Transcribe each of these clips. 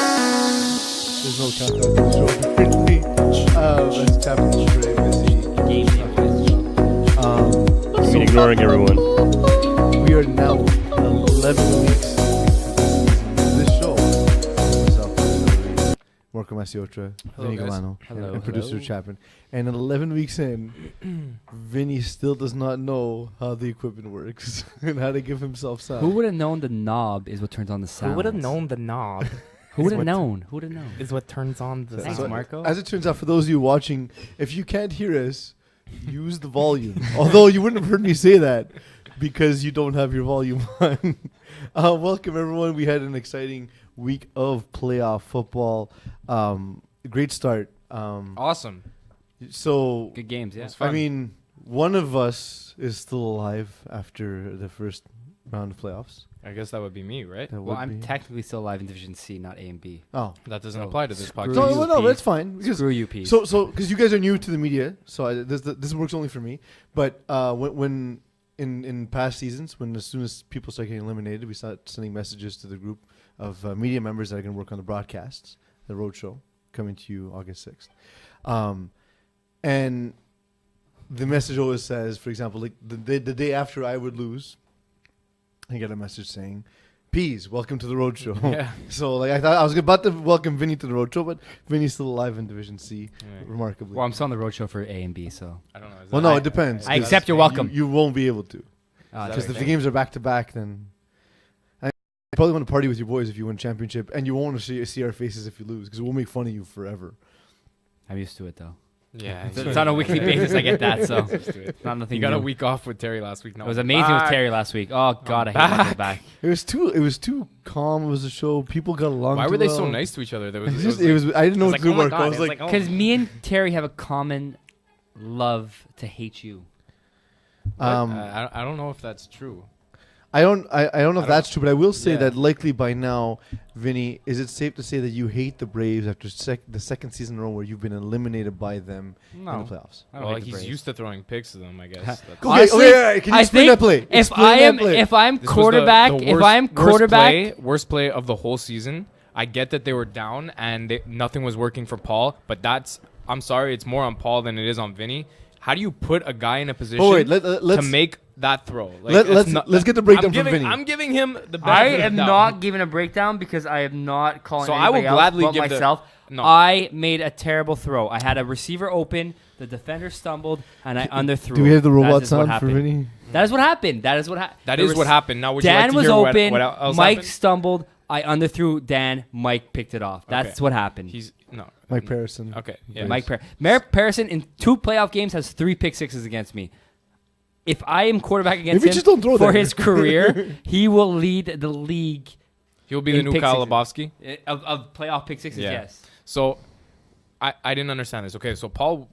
There's no countdown to the show. Apparently, as Captain is very busy. I've been ignoring everyone. We are now 11 weeks into this show. Myself, Marco Masiotra, Vinny guys. Galano, Hello. and producer Chapman. And 11 weeks in, Vinny still does not know how the equipment works and how to give himself sound. Who would have known the knob is what turns on the sound? Who would have known the knob Who would have known? Who would have known? is what turns on the Thanks, sound? Marco. As it turns out, for those of you watching, if you can't hear us, use the volume. Although you wouldn't have heard me say that because you don't have your volume on. Welcome, everyone. We had an exciting week of playoff football. Great start. Awesome. So, Good games, yeah. It's fun. I mean, one of us is still alive after the first round of playoffs. I guess that would be me, right? That Well, would I'm be- technically still alive in Division C, not A and B. Oh. That doesn't So, apply to this screw podcast. No, you, well, no, Pete. that's fine. Because Screw you, Pete. So, because you guys are new to the media, so this works only for me. But when in past seasons, when as soon as people start getting eliminated, we start sending messages to the group of media members that are going to work on the broadcasts, the roadshow coming to you August 6th. And the message always says, for example, like the day after I would lose, I get a message saying, "Peas, welcome to the roadshow." Yeah. So like I thought I was about to welcome Vinny to the roadshow, but Vinny's still alive in Division C, Right. remarkably. Well, I'm still on the road show for A and B, so. I don't know. Is Well, that- no, it depends. I accept your welcome. You won't be able to. Uh, Because that if the right? games are back to back, then you probably want to party with your boys if you win championship, and you won't want to see our faces if you lose, because we'll make fun of you forever. I'm used to it, though. Yeah. It's on a weekly basis, I get that, so. It's not nothing You got a new. week off with Terry last week. No, It was amazing with Terry last week. Oh, God, I hate it back. It was too calm. It was a show. People got along. Why too were they well. so nice to each other? There was, It's just, it was. I didn't know it what was to do, like, oh my Marco. I God, was it's like, oh. Because me and Terry have a common love to hate you. I don't know if that's true. I don't know if don't- that's true, but I will say Yeah. that likely by now, Vinny, is it safe to say that you hate the Braves after the second season in a row where you've been eliminated by them in the playoffs? I don't Well, hate the he's Braves. used to throwing picks to them, I guess. That's- Okay, Honestly, okay, can you I explain think that play? If Explain I that am play. if I'm This was quarterback, the if I'm quarterback, worst play of the whole season. I get that they were down and nothing was working for Paul, but I'm sorry, it's more on Paul than it is on Vinny. How do you put a guy in a position Oh, wait, to let's make that throw? Like, let's get the breakdown from Vinny. I'm giving him the benefit I of am the doubt. not giving a breakdown because I am not calling So I will anybody else gladly but give the- myself. No. I made a terrible throw. I had a receiver open, the defender stumbled, and I underthrew. Do we have the That robot is what sound for happened. Vinny? That is what happened. That is what happened. That is what happened. Now, would you Dan like to was hear open. what else Mike happened? stumbled. I underthrew Dan. Mike picked it off. That's Okay. what happened. Mike Parison. Okay. Yeah. Mike Parison in 2 playoff games has 3 pick sixes against me. If I am quarterback against Maybe him just don't throw for that. his career, he will lead the league He'll be the in new pick Kyle sixes. Lebowski. Of playoff pick sixes. Yeah. Yes. So I didn't understand this. Okay, so Paul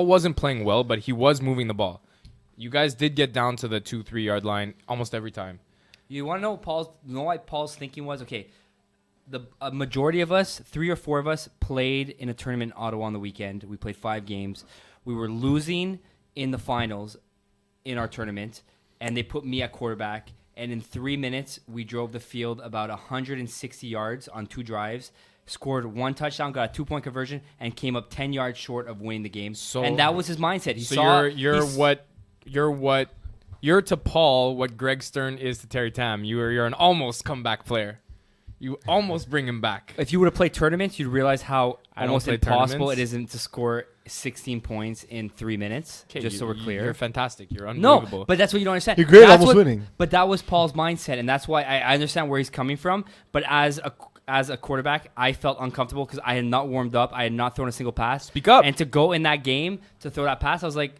wasn't playing well, but he was moving the ball. You guys did get down to the 2-3 yard line almost every time. You want to know why Paul's thinking was? Okay, a majority of us, 3 or 4 of us, played in a tournament in Ottawa on the weekend. We played 5 games. We were losing in the finals in our tournament, and they put me at quarterback. And in 3 minutes, we drove the field about 160 yards on 2 drives, scored 1 touchdown, got a 2-point conversion, and came up 10 yards short of winning the game. So- and that was his mindset. He So saw you're to Paul what Greg Stern is to Terry Tam. You're an almost comeback player. You almost bring him back. If you were to play tournaments, you'd realize how I don't almost play impossible tournaments. it isn't to score 16 points in 3 minutes. Just so we're clear. You're fantastic. You're No, unbelievable. but that's what you don't understand. You're great, That's almost what- winning. But that was Paul's mindset, and that's why I understand where he's coming from. But as a quarterback, I felt uncomfortable because I had not warmed up. I had not thrown a single pass. Speak up. And to go in that game to throw that pass, I was like,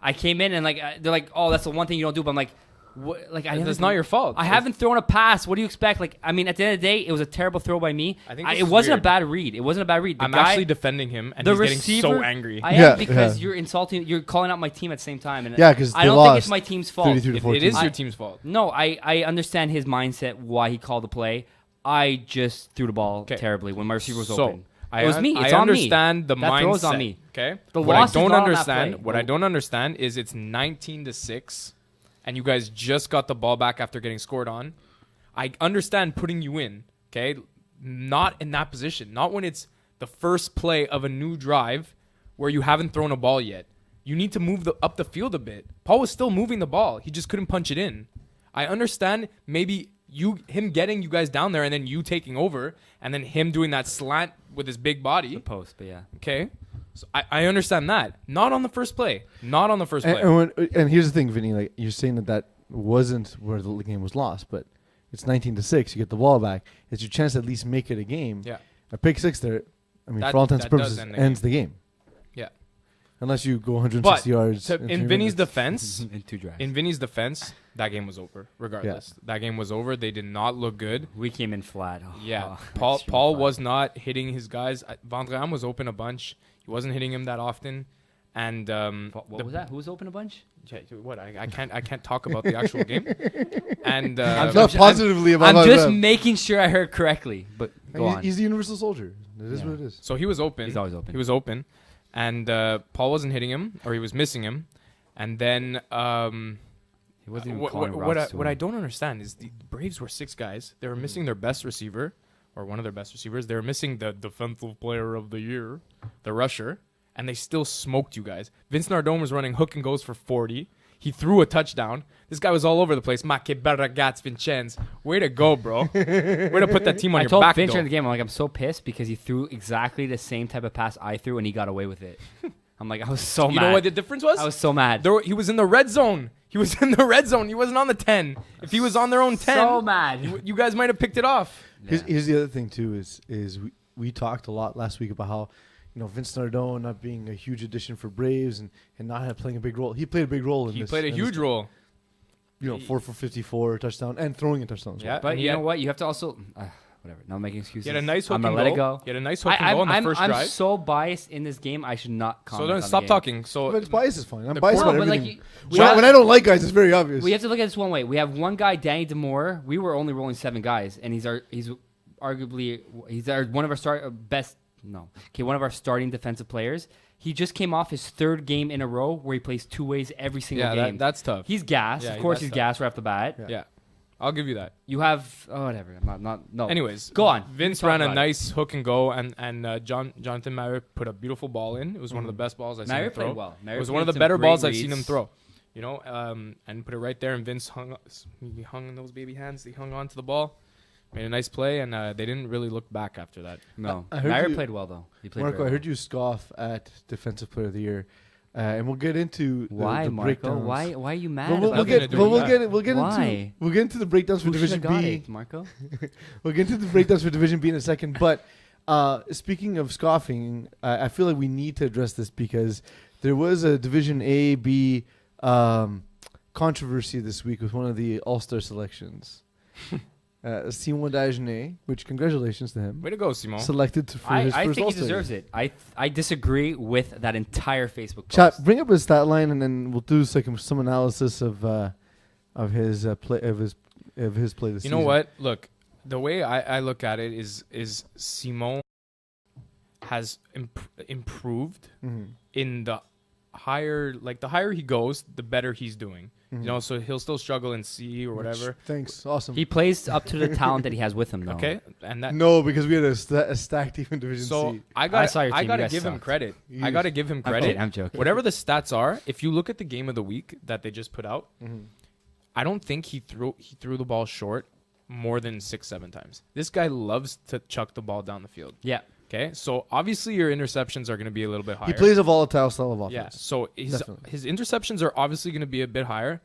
I came in and like they're like, oh, that's the one thing you don't do. But I'm like, what? Like That's not your fault. I haven't thrown a pass. What do you expect? Like, I mean, at the end of the day, it was a terrible throw by me. I think this it is wasn't weird. a bad read. It wasn't a bad read. The I'm guy, actually defending him, and the he's receiver, getting so angry. I Yeah, am because yeah. you're insulting. You're calling out my team at the same time, and Yeah, 'cause I they don't think it's lost my team's fault. 33 to It 14. is I- your team's fault. No, I understand his mindset, why he called the play. I just threw the ball 'Kay. Terribly when my receiver was So, open. It was me. It's I on me. understand the That mindset. throw is on me. Okay. The What I loss is don't not on that understand. play. What I don't understand is it's 19-6, and you guys just got the ball back after getting scored on. I understand putting you in. Okay. Not in that position. Not when it's the first play of a new drive where you haven't thrown a ball yet. You need to move up the field a bit. Paul was still moving the ball. He just couldn't punch it in. I understand maybe him getting you guys down there and then you taking over and then him doing that slant with his big body. The post, but yeah. Okay. So I understand that. Not on the first play. Not on the first play. And here's the thing, Vinny. Like you're saying that wasn't where the game was lost, but it's 19-6. You get the ball back. It's your chance to at least make it a game. Yeah. A pick six there. I mean, That- for all intents that and does purposes, end ends the game. Yeah. Unless you go 160 yards. In Vinny's defense, In 2 drives. in Vinny's defense, that game was over. Regardless, that game was over. They did not look good. We came in flat. Oh, Yeah, extremely Paul flat. was not hitting his guys. Vandrian was open a bunch. He wasn't hitting him that often. And What was that? Who was open a bunch? Yeah, what I can't talk about the actual game. And Not positively about I'm just that. making sure I heard correctly. But go on. He's the universal soldier. It is Yeah. what it is. so he was open. He's always open. He was open, and Paul wasn't hitting him, or he was missing him. And then He wasn't even what calling what I, routes to what I him. don't understand is the Braves were 6 guys. They were missing their best receiver, or one of their best receivers. They were missing the defensive player of the year, the rusher, and they still smoked you guys. Vince Nardone was running hook and goes for 40. He threw a touchdown. This guy was all over the place. Ma che bel ragazzo Vincenz. Way to go, bro. Way to put that team on I your told back, Finch though. in the game, I'm like, I'm so pissed because he threw exactly the same type of pass I threw and he got away with it. I'm like, I was so You mad. know what the difference was? I was so mad. He was in the red zone. He was in the red zone. He wasn't on the 10. If he was on their own 10, so mad. you guys might have picked it off. Here's the other thing too is we talked a lot last week about how Vince Nardone not being a huge addition for Braves and not playing a big role. He played a big role in He this. played a in huge this, role. 4 for 54 touchdown and throwing a touchdown. as well. Yeah. But and he you had- know what? You have to also whatever. Not making excuses. He had a nice hook I'm gonna and let go. it go. He had a nice hook and go on the first I'm drive. so biased in this game. I should not So comment. then on stop the game. talking. So But bias is fine. I'm The biased point- about No, but everything. like when I don't like guys, it's very obvious. we have to look at this one way. We have one guy, Danny Demore. We were only rolling 7 guys, and he's arguably one of our one of our starting defensive players. He just came off his 3rd game in a row where he plays 2 ways every single yeah, game. that's tough. He's gassed. Yeah, of course, that's he's tough. gassed right off the bat. Yeah, I'll give you that. You have whatever. I'm not. No. Anyways, Go on. Vince Talk ran a about it. nice hook and go, and Jonathan Mayer put a beautiful ball in. It was one of the best balls I've seen Mayer him throw. played well. Mayer It was one of made the some better great balls I've seen him reads. throw. And put it right there, and Vince hung in those baby hands. He hung on to the ball, made a nice play, and they didn't really look back after that. No. I heard Mayer you- played well though. He played. Marco, very I heard well. you scoff at Defensive Player of the Year, and we'll get into Why, the Marco? breakdowns. Why are you mad? Well, we'll about Nothing get to do well, with that. we'll get Why? into we'll get into the breakdowns for Who should Division have got B. it, Marco? We'll get into the breakdowns for Division B in a second. But speaking of scoffing, I feel like we need to address this because there was a Division A B controversy this week with one of the All-Star selections. Simon Dagenet, which congratulations to him, Way to go, Simon. selected for his I first think he All-Star deserves game. it. I disagree with that entire Facebook post. Chat, bring up his stat line, and then we'll do some analysis of his play of his play this You season. know what? Look, the way I look at it is Simon has improved Mhm. in the higher he goes, the better he's doing. Mhm. You know, so he'll still struggle in C or whatever. Thanks, awesome. He plays up to the talent that he has with him, though. Okay, and that. No, because we had a stacked team in Division So C. I saw your team. You gotta guys give him sucked. credit. You- I gotta give him I'm credit. kidding, I'm joking. Whatever the stats are, if you look at the game of the week that they just put out, Mhm. I don't think he threw the ball short more than 6-7 times. This guy loves to chuck the ball down the field. Yeah. Okay, so obviously your interceptions are going to be a little bit higher. He plays a volatile style of offense. Yeah, so Definitely. his interceptions are obviously going to be a bit higher,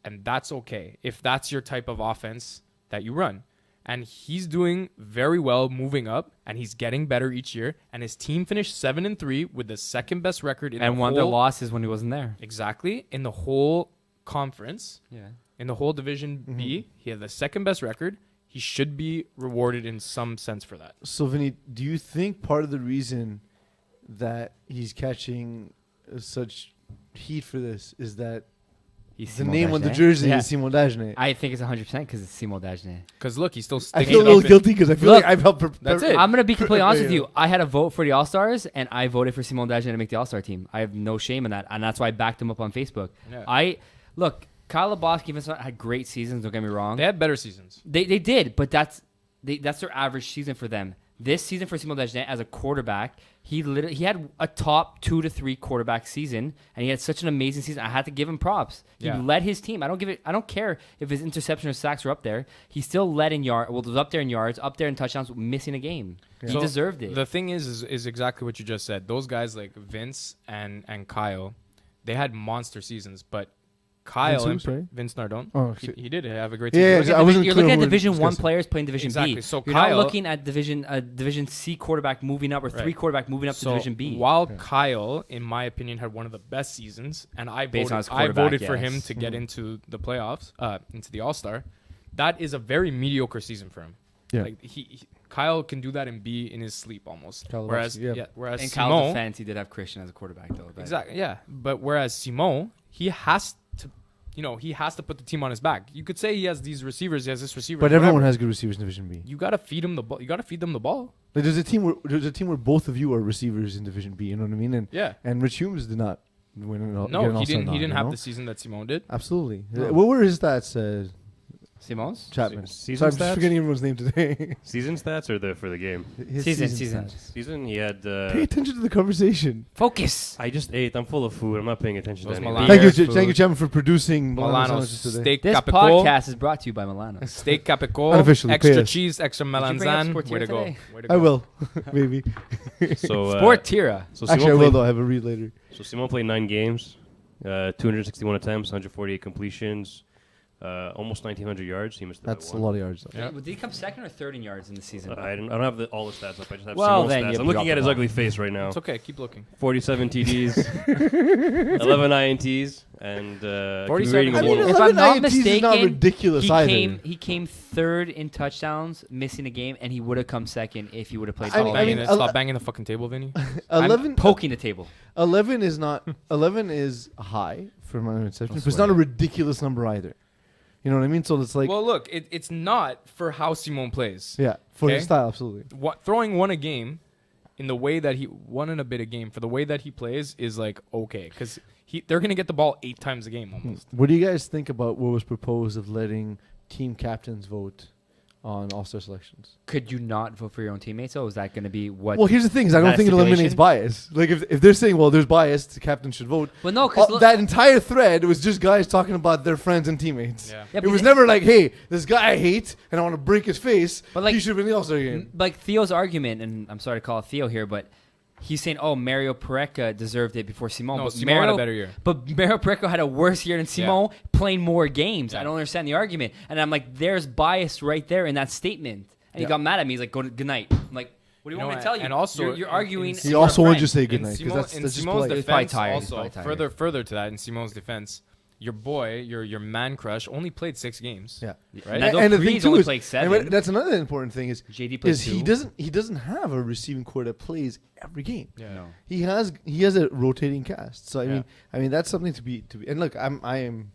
and that's okay if that's your type of offense that you run. And he's doing very well moving up, and he's getting better each year. And his team finished 7-3 with the second best record in And the one of whole their losses when he wasn't there. exactly in the whole conference, Yeah. in the whole Division B. He had the second best record. He should be rewarded in some sense for that. So, Vinny, do you think part of the reason that he's catching such heat for this is that He's The Simon name on the Dagenet. jersey Yeah. is Simon Dagenet. I think it's 100% because it's Simon Dagenet. Because look, he's still I sticking feel a little up in- guilty because I feel Look, like I've helped. That's it. I'm gonna be completely honest with Yeah. you. I had a vote for the All Stars, and I voted for Simon Dagenet to make the All Star team. I have no shame in that, and that's why I backed him up on Facebook. Yeah. Look, Kyle Lebowski even had great seasons. Don't get me wrong. They had better seasons. They did, but that's their average season for them. This season for Simon Dagenet as a quarterback, he had a top 2 to 3 quarterback season, and he had such an amazing season. I had to give him props. He Yeah. led his team. I don't care if his interception or sacks were up there. He still led in yards. Well, it was up there in yards, up there in touchdowns, missing a game. He So deserved it. The thing is exactly what you just said. Those guys like Vince and Kyle, they had monster seasons, but Kyle Vince who, sorry? Vince Nardone, Oh, he, shit. he did have a great Yeah, season. I wasn't You're clear looking at what we're Division 1 discussing. players playing Division Exactly. B. So You're Kyle- not looking at Division C quarterback moving up or 3 Right. quarterback moving up to So Division B. while Kyle, in my opinion, had one of the best seasons, and Based on his I quarterback, voted for him yes. to get into the playoffs, into the All Star. That is a very mediocre season for him. Yeah. Like Kyle can do that and be in his sleep almost. Kyle Whereas Lebowski, yeah. whereas in Simon, Kyle's defense, he did have Christian as a quarterback, though. but- exactly, yeah. But whereas Simon, he has to, he has to put the team on his back. You could say he has these receivers, he has this receiver, But whatever. everyone has good receivers in Division B. You gotta feed him the ball. You gotta feed them the ball. Like, there's a team where both of you are receivers in Division B. You know what I mean? And Yeah. Rich Humes did not win an No, get an he All-Star didn't. He nod, didn't you have know? the season that Simon did. Absolutely. No. What were his stats, Simon's? Chapman? Season So I'm just stats? forgetting everyone's name today. Season stats or for the game? His Season. stats. Season, he had. Pay attention to the conversation. Focus. I just ate. I'm full of food. I'm not paying attention to Those anything. Milano- Thank you, food. thank you, Chapman, for producing Milano Milano sandwiches today. steak This capico, podcast is brought to you by Milano. steak capico, Unofficially, pay extra us. cheese, extra Did you bring up melanzane. Sportira Way to go. today? Way to go. I will, maybe. So Sportira. So Actually, I Simon will played, though. I have a read later. So Simon played 9 games, 261 attempts, 148 completions, almost 1,900 yards. He missed That's a one. lot of yards. Though. Yeah. Did he come second or third in yards in the season? I don't have all the stats up. I just have Well, Simon's then stats. you I'm looking dropped at his the ball. ugly face right now. It's okay. Keep looking. 47 TDs, 11 INTs, and 47 rating of I mean, 1. If 11 I'm not INTs is not mistaken, ridiculous either. he came third in touchdowns, missing a game, and he would have come second if he would have played. I mean- all Banging game. it. Stop banging the fucking table, Vinny. 11, I'm poking the table. 11 is not. 11 is high for my interception, Don't but it's not a swear. ridiculous number either. You know what I mean? So it's like, Well, look, it's not for how Simon plays. yeah, for Okay. his style, absolutely. Throwing one a game, in the way that he one and a bit a game for the way that he plays is like okay because they're gonna get the ball 8 times a game almost. What do you guys think about what was proposed of letting team captains vote on All-Star selections? Could you not vote for your own teammates? Or is that going to be what? Well, here's the thing: is I don't that think it eliminates stipulation? bias. Like if they're saying, well, there's bias, the captain should vote. Well, no, because That entire thread was just guys talking about their friends and teammates. Yeah. Yeah, It but was the- never like, hey, this guy I hate and I want to break his face. But, like, he should win the All-Star game. like Theo's argument, and I'm sorry to call it Theo here, but he's saying, oh, Mario Pereca deserved it before Simon. No, but Simon had a better year. But Mario Pereca had a worse year than Simon, playing more games. I don't understand the argument. And I'm like, there's bias right there in that statement. And he Yeah. got mad at me. He's like, good night. I'm like, what do you want me to tell you? and also you're arguing. in- He He also for a wanted to friend. say good In night Simon- because in that's just Simon's polite. He's probably defense, tired. also He's probably tired. further to that, in Simon's defense, your boy, your man crush, only played 6 games. Yeah. Right? Nando And the thing Creed's too only is, played and 7. that's another important thing is JD played is 2. he doesn't have a receiving core that plays every game. Yeah. No. He has a rotating cast. So Yeah. I mean that's something to be. And look, I am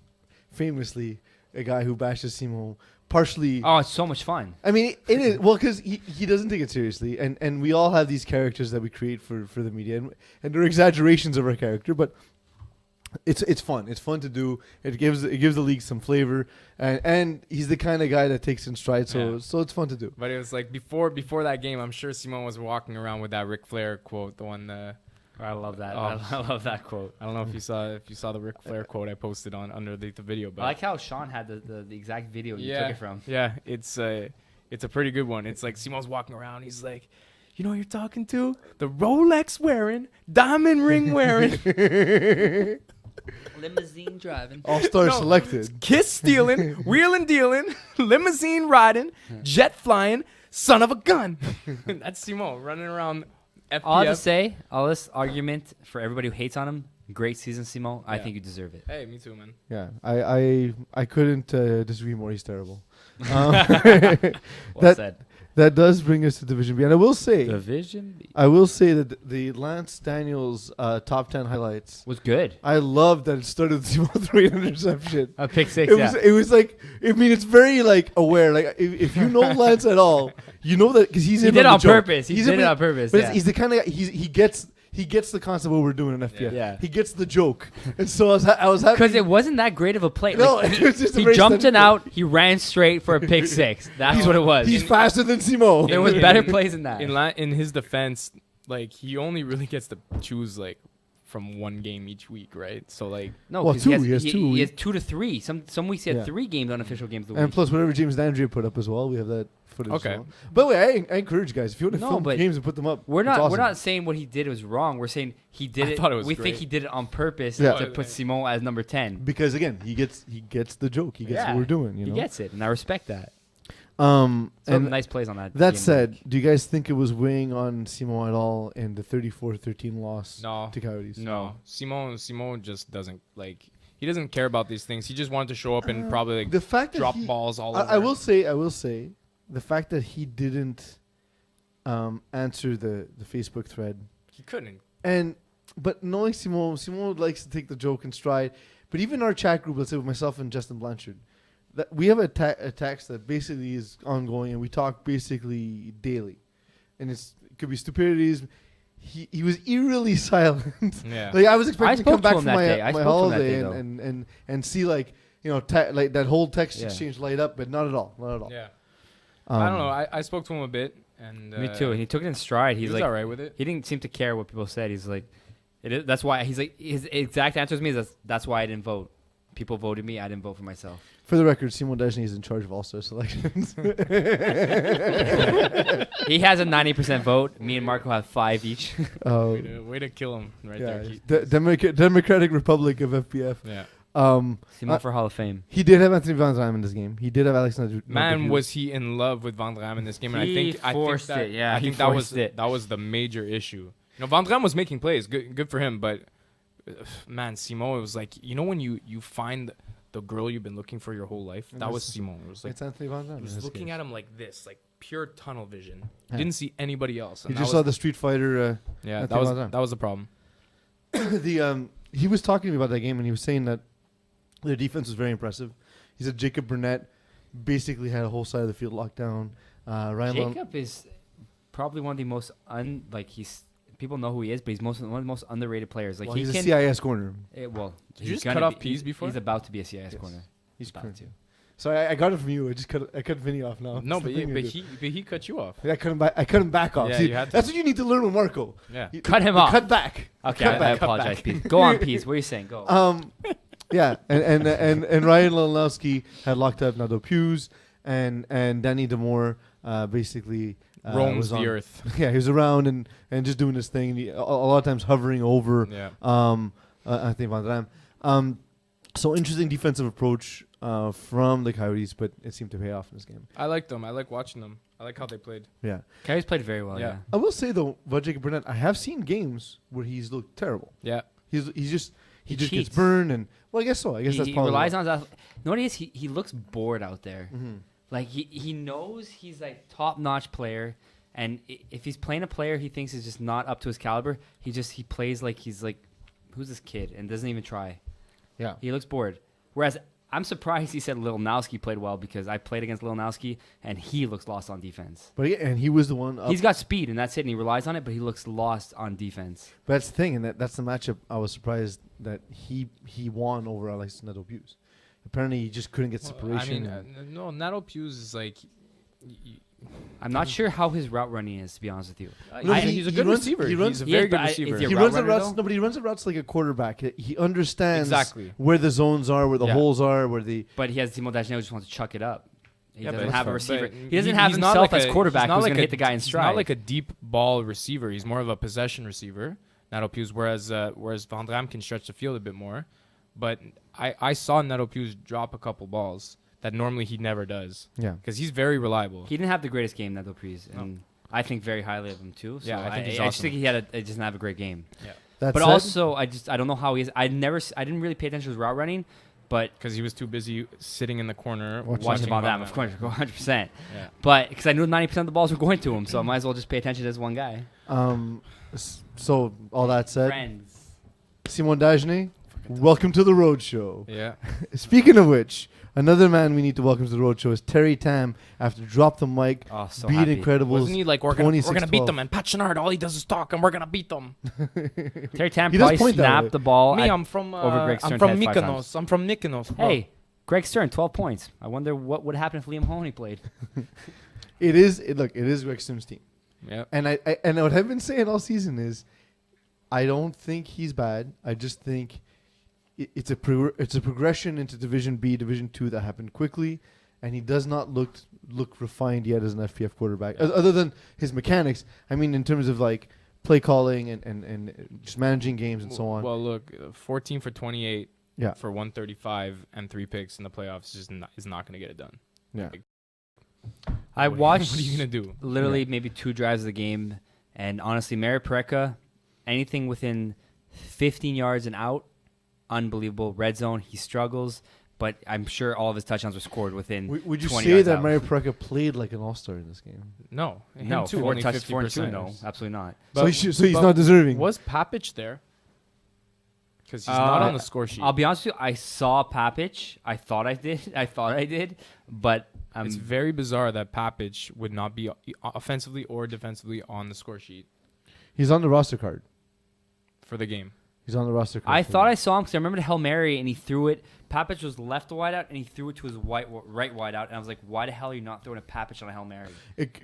famously a guy who bashes Simo partially. Oh, it's so much fun. I mean, it is well because he doesn't take it seriously, and we all have these characters that we create for the media, and they're exaggerations of our character, but it's fun. It's fun to do. It gives the league some flavor, and he's the kind of guy that takes in stride. So it's fun to do. But it was like before that game, I'm sure Simon was walking around with that Ric Flair quote, the one. I love that. Oh. I love that quote. I don't know if you saw the Ric Flair quote I posted on underneath the video, but I like how Sean had the exact video you took it from. Yeah, it's a pretty good one. It's like Simon's walking around. He's like, you know who you're talking to? The Rolex wearing, diamond ring wearing, Limousine driving. All-star No. selected. kiss stealing, wheeling dealing, limousine riding, jet flying, son of a gun. That's Simon running around FPF. All I have to say, all this argument for everybody who hates on him, great season, Simon. I Yeah. think you deserve it. Hey, me too, man. Yeah, I couldn't disagree more. He's terrible. Well That- said. That does bring us to Division B, and I will say Division B that the Lance Daniels top 10 highlights. was good. I love that it started with Timo three interception. A pick six. It was like, I mean, it's very like aware. Like if you know Lance at all, you know that because he's He in did it on on the joke. purpose. He He's did in it it- on purpose. But Yeah. he's the kind of guy, he gets the concept of what we're doing in FPF. Yeah. He gets the joke, and so I was happy Because it wasn't that great of a play. No, Like, it was just a he very jumped steady it out. He ran straight for a pick six. That's what it was. He's faster than Simo. There was better plays than that. In his defense, like he only really gets to choose like from one game each week, right? So like No, Well, 'cause two. He has, He has two. He has 2 to 3. Some weeks he had Yeah. 3 games, unofficial games of the And week. plus, whatever James Dandria put up as well, we have that footage. Okay. As well. By the way, I encourage you guys if you want to No, film but games and put them up. We're it's not. awesome. We're not saying what he did was wrong. We're saying he did I it. thought it was we think great. he did it on purpose Yeah. to put Simon as number 10. because again, he gets the joke. He gets Yeah. what we're doing. You He know. gets it, and I respect that. And Nice plays on that. that game. said, do you guys think it was weighing on Simo at all in the 34-13 loss no, to Coyotes? no. Simon just doesn't like. He doesn't care about these things. He just wanted to show up and probably like The fact that drop he, balls all over. I will say, the fact that he didn't answer the Facebook thread, He couldn't. but knowing Simon likes to take the joke in stride. But even our chat group, let's say with myself and Justin Blanchard, that we have a text that basically is ongoing, and we talk basically daily, and it could be stupidities. He was eerily silent. Yeah. Like I was expecting to spoke come back to him from that day. I my spoke to him that holiday day, and see like like that whole text Yeah. exchange light up, but not at all. Yeah. Um, I don't know. I spoke to him a bit, and Me too. And he took it in stride. he He's was like, all right with it. he didn't seem to care what people said. He's like, that's why he's like, his exact answer to me is that's why I didn't vote. People voted me. I didn't vote for myself. For the record, Simon Dajny is in charge of all-star selections. He has a 90% vote. Me and Marco have 5 each. Way to kill him right there. Democratic Republic of FPF. Yeah. Simon for Hall of Fame. He did have Anthony Van Rijm in this game. He did have Alex Man, was he in love with Van Rijm in this game? And He I forced think that, it, yeah, I he think that was forced it. that was the major issue. Van Rijm was making plays, good for him. But man, Simon, it was like when you find the girl you've been looking for your whole life. And That was that's- Simon. It was like It's Anthony Van Rijm. he was looking at him like this, like pure tunnel vision. Yeah. Didn't see anybody else. He And just that saw was, the Street Fighter. yeah, Anthony Van Rijm. that was the problem. He was talking to me about that game, and he was saying that their defense was very impressive. He said Jacob Burnett basically had a whole side of the field locked down. Ryan Lund- Jacob is probably one of the most people know who he is, but he's one of the most underrated players. Like well, he he's can. a CIS corner. Did you just cut off Pease before? He's about to be a CIS Yes. corner. He's about current. to. So I got it from you. I cut Vinny off now. No, It's the thing to do. but he cut you off. I cut him back. I cut him back off. Yeah, See, you had to. that's what you need to learn with Marco. Yeah. Cut him the off. Cut back. Okay, Cut I back, cut apologize, back. Pease. Go on, Pease. What are you saying? Go. Yeah, and Ryan Leonowski had locked up Nado Hughes and Danny Demore basically Roams was the on- earth. Yeah, he was around and just doing his thing. A lot of times hovering over Yeah. Anthony Van Rijm. So interesting defensive approach from the Coyotes, but it seemed to pay off in this game. I liked them. I like watching them. I like how they played. Yeah, Coyotes played very well. Yeah. Yeah. I will say though, about Jacob Burnett, I have seen games where he's looked terrible. Yeah. He just He gets cheats. burned, and well, I guess so. I guess that's He probably relies on that. You know what it is? He looks bored out there. Mm-hmm. Like he knows he's like top notch player, and if he's playing a player he thinks is just not up to his caliber, he plays like he's like, who's this kid, and doesn't even try. Yeah. He looks bored. Whereas I'm surprised he said Lilnowski played well, because I played against Lilnowski and he looks lost on defense. But yeah, and he was the one. Up. He's got speed and that's it, and he relies on it, but he looks lost on defense. But that's the thing, and that's the matchup. I was surprised that he won over Alex Neto Hughes. Apparently, he just couldn't get separation. no, Nato Hughes is like. I'm not sure how his route running is, to be honest with you. No, He's a good runs- receiver. he runs- He's a Yeah, very but good I- receiver. is he he a runs route the runner, routes. though? No, but he runs the routes like a quarterback. He understands Exactly. where the zones are, where the Yeah. holes are, where the. But he has Timo Dajnau who just wants to chuck it up. He Yeah, doesn't but have a that's receiver. fine. He doesn't But have he's not himself like as a- quarterback he's not who's like going to a- hit the guy in He's stride. not like a deep ball receiver. He's more of a possession receiver. Nato Hughes, whereas Van Rijm can stretch the field a bit more. But I saw Nato Hughes drop a couple balls that normally he never does. Yeah. Because he's very reliable. He didn't have the greatest game, Nato Priest, and I think very highly of him too. So Yeah, I think he's I just awesome. think he just didn't have a great game. That But said, also, I don't know how he is. I didn't really pay attention to his route running, But Because he was too busy sitting in the corner watching Bob Adam, of course, 100%. Yeah. But because I knew 90% of the balls were going to him, so I might as well just pay attention to this one guy. So all that said, Friends. Simon Dagenet, welcome to the Road Show. Yeah. Speaking of which, another man we need to welcome to the Road Show is Terry Tam. After drop the mic, Oh, so beat happy. Incredibles. Wasn't he like, we're gonna beat 26-12. them, and Pat Chenard, all he does is talk, and we're gonna beat them. Terry Tam He does probably point that way. snapped the ball. Me, at- I'm from over Greg I'm Stern's from head 5 times. Mykonos. I'm from Mykonos. Bro. Hey, Greg Stern, 12 points. I wonder what would happen if Liam Mahoney played. It is Greg Stern's team. Yeah. And I what I've been saying all season is, I don't think he's bad. I just think it's a progression into Division B, Division 2 that happened quickly, and he does not look refined yet as an FPF quarterback. Other than his mechanics, I mean, in terms of like play calling and just managing games and so on. Well, look, 14 for 28 Yeah. for 135 and 3 picks in the playoffs is not going to get it done. Yeah. I watched What are you going to do? literally maybe 2 drives of the game, and honestly, Mary Pareka, anything within 15 yards and out, unbelievable. Red zone, he struggles, but I'm sure all of his touchdowns were scored within Would you 20 say yards that out. Mario Pareka played like an all-star in this game? No. Him No, too, 4 only touches, 4 and 2, 50%. no, absolutely not. But- so he's but not deserving. Was Papich there? Because he's not on the score sheet. I'll be honest with you, I saw Papich. I thought I did, but It's very bizarre that Papich would not be offensively or defensively on the score sheet He's on the roster card. for the game. He's on the roster card. I thought I saw him because I remember the Hail Mary and he threw it. Papich was left wide out and he threw it to his right wide out. And I was like, why the hell are you not throwing a Papich on a Hail Mary?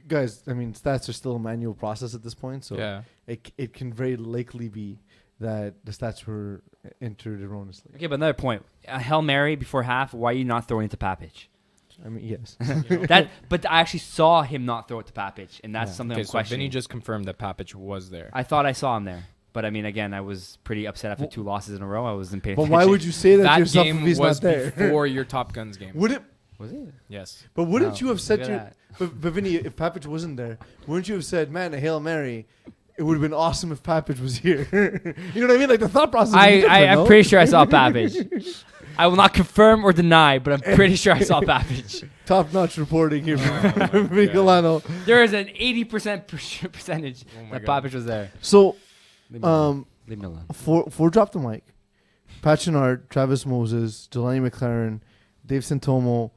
Guys, I mean, stats are still a manual process at this point, so Yeah. it can very likely be that the stats were entered erroneously. Okay, but another point. A Hail Mary before half, why are you not throwing it to Papich? I mean, yes. But I actually saw him not throw it to Papich, and that's Yeah. something Okay, I'm so questioning. Vinny just confirmed that Papich was there. I thought I saw him there. But I mean, again, I was pretty upset after 2 losses in a row. I wasn't paying But attention. why would you say that, to That yourself game if he's was not there? before your Top Guns game. Would it? Was it? Yes. But wouldn't No, you have said look to? at But Vinny, if Papich wasn't there, wouldn't you have said, "Man, a Hail Mary"? It would have been awesome if Papich was here. You know what I mean? Like the thought process. would be different, I'm no? pretty sure I saw Papich. I will not confirm or deny, but I'm pretty sure I saw Papich. Top-notch reporting here Oh from Vinny Galano. There is an 80% percentage Oh my that God. Papich was there. So, Leave me alone. Leave me alone. for drop the mic, Pat Chenard, Travis Moses, Jelani McLaren, Dave Santomo,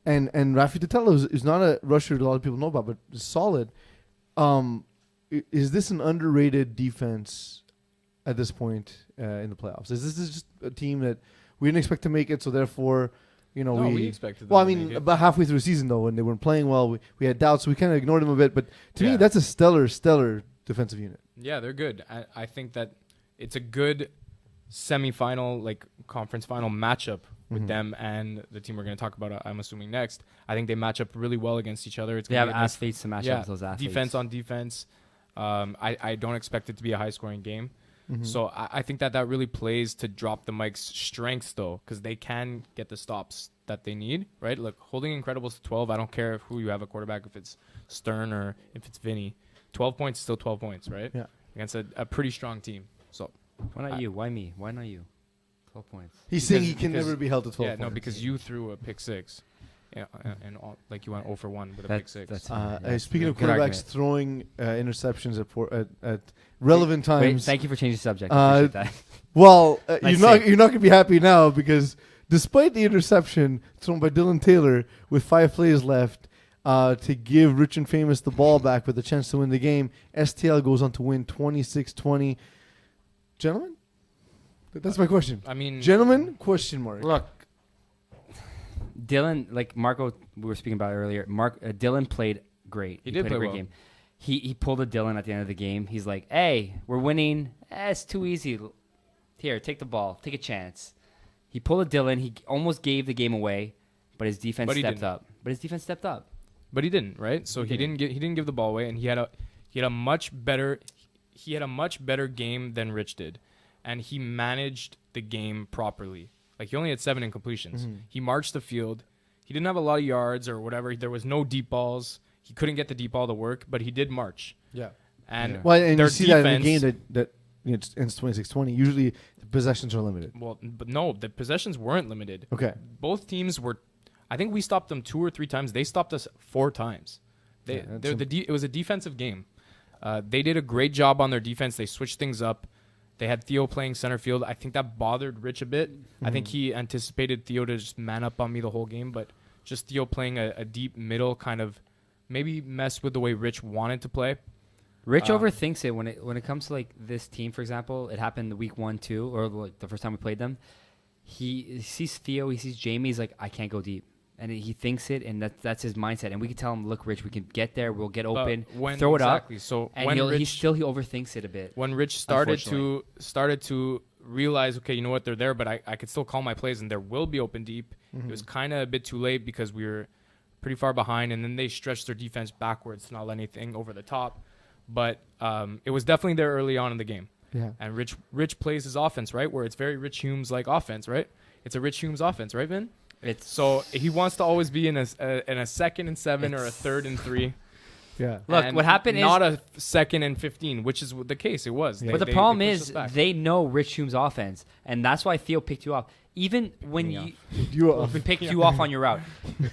and Rafi Totelo is not a rusher that a lot of people know about, but is solid. Is this an underrated defense at this point in the playoffs? Is this just a team that we didn't expect to make it, so therefore, you know, No, we expected them well, I to mean, make it. about halfway through the season though, when they weren't playing well, we had doubts, so we kind of ignored them a bit. But to me, Yeah. that's a stellar defensive unit. Yeah, they're good. I think that it's a good semifinal, like conference final matchup with Mhm. them and the team we're going to talk about, I'm assuming, next. I think they match up really well against each other. It's They gonna have be a nice- athletes to match yeah, up with those athletes. defense on defense. I don't expect it to be a high-scoring game. Mhm. So I think that really plays to drop the Mike's strengths, though, because they can get the stops that they need, right? Look, holding Incredibles to 12, I don't care who you have a quarterback, if it's Stern or if it's Vinny. 12 points is still 12 points, right? Yeah. Against a pretty strong team. So Why not you? Why me? Why not you? 12 points. He's saying he Because- can because- never be held to 12 yeah, no, points. because you threw a pick six. Yeah, and like you went 0 for 1 with a pick six. Speaking of Good quarterbacks argument. throwing interceptions at relevant Wait, times. thank you for changing the subject. I appreciate that. Well, Nice you're save. not gonna be happy now because despite the interception thrown by Dylan Taylor with 5 plays left to give Rich and Famous the ball back with a chance to win the game, STL goes on to win 26-20. Gentlemen, that's my question. I mean, Gentlemen, question mark. Look, Dylan, like Marco, we were speaking about earlier. Dylan played great. He did played play a great well. game. He pulled a Dylan at the end of the game. He's like, "Hey, we're winning. It's too easy. Here, take the ball. Take a chance." He pulled a Dylan. He almost gave the game away, but his defense But he stepped didn't. up. But his defense stepped up. But he didn't, right? So He he didn't give the ball away, and he had a much better game than Rich did, and he managed the game properly. Like he only had 7 incompletions. Mhm. He marched the field. He didn't have a lot of yards or whatever. There was no deep balls. He couldn't get the deep ball to work, but he did march. Yeah. And Yeah. Well, and their you see that in a defense- game that it ends 26-20. Usually the possessions are limited. Well, but no, the possessions weren't limited. Okay. Both teams were. I think we stopped them 2 or 3 times. They stopped us 4 times. It was a defensive game. They did a great job on their defense. They switched things up. They had Theo playing center field. I think that bothered Rich a bit. I think he anticipated Theo to just man up on me the whole game, but just Theo playing a deep middle kind of maybe messed with the way Rich wanted to play. Rich overthinks it when it comes to like this team, for example. It happened the week 1, 2, or like the first time we played them. He sees Theo, he sees Jamie. He's like, I can't go deep, and he thinks it, and that's his mindset. And we can tell him, look, Rich, we can get there. We'll get open, throw it up. So and when he overthinks it a bit. When Rich started to realize, okay, you know what, they're there, but I could still call my plays, and there will be open deep. It was kind of a bit too late because we were pretty far behind, and then they stretched their defense backwards to not let anything over the top. But it was definitely there early on in the game. Yeah. And Rich plays his offense, right, where it's very Rich Humes like offense, right? It's a Rich Humes offense, right, Vin? So he wants to always be in a 2nd and 7 or a 3rd and 3. Yeah. Look, And what happened not is a 2nd and 15, which is the case. It was. Yeah. But the They problem pushed is us back. they know Rich Hume's offense, and that's why Theo picked you off. Even when You picked you off on your route,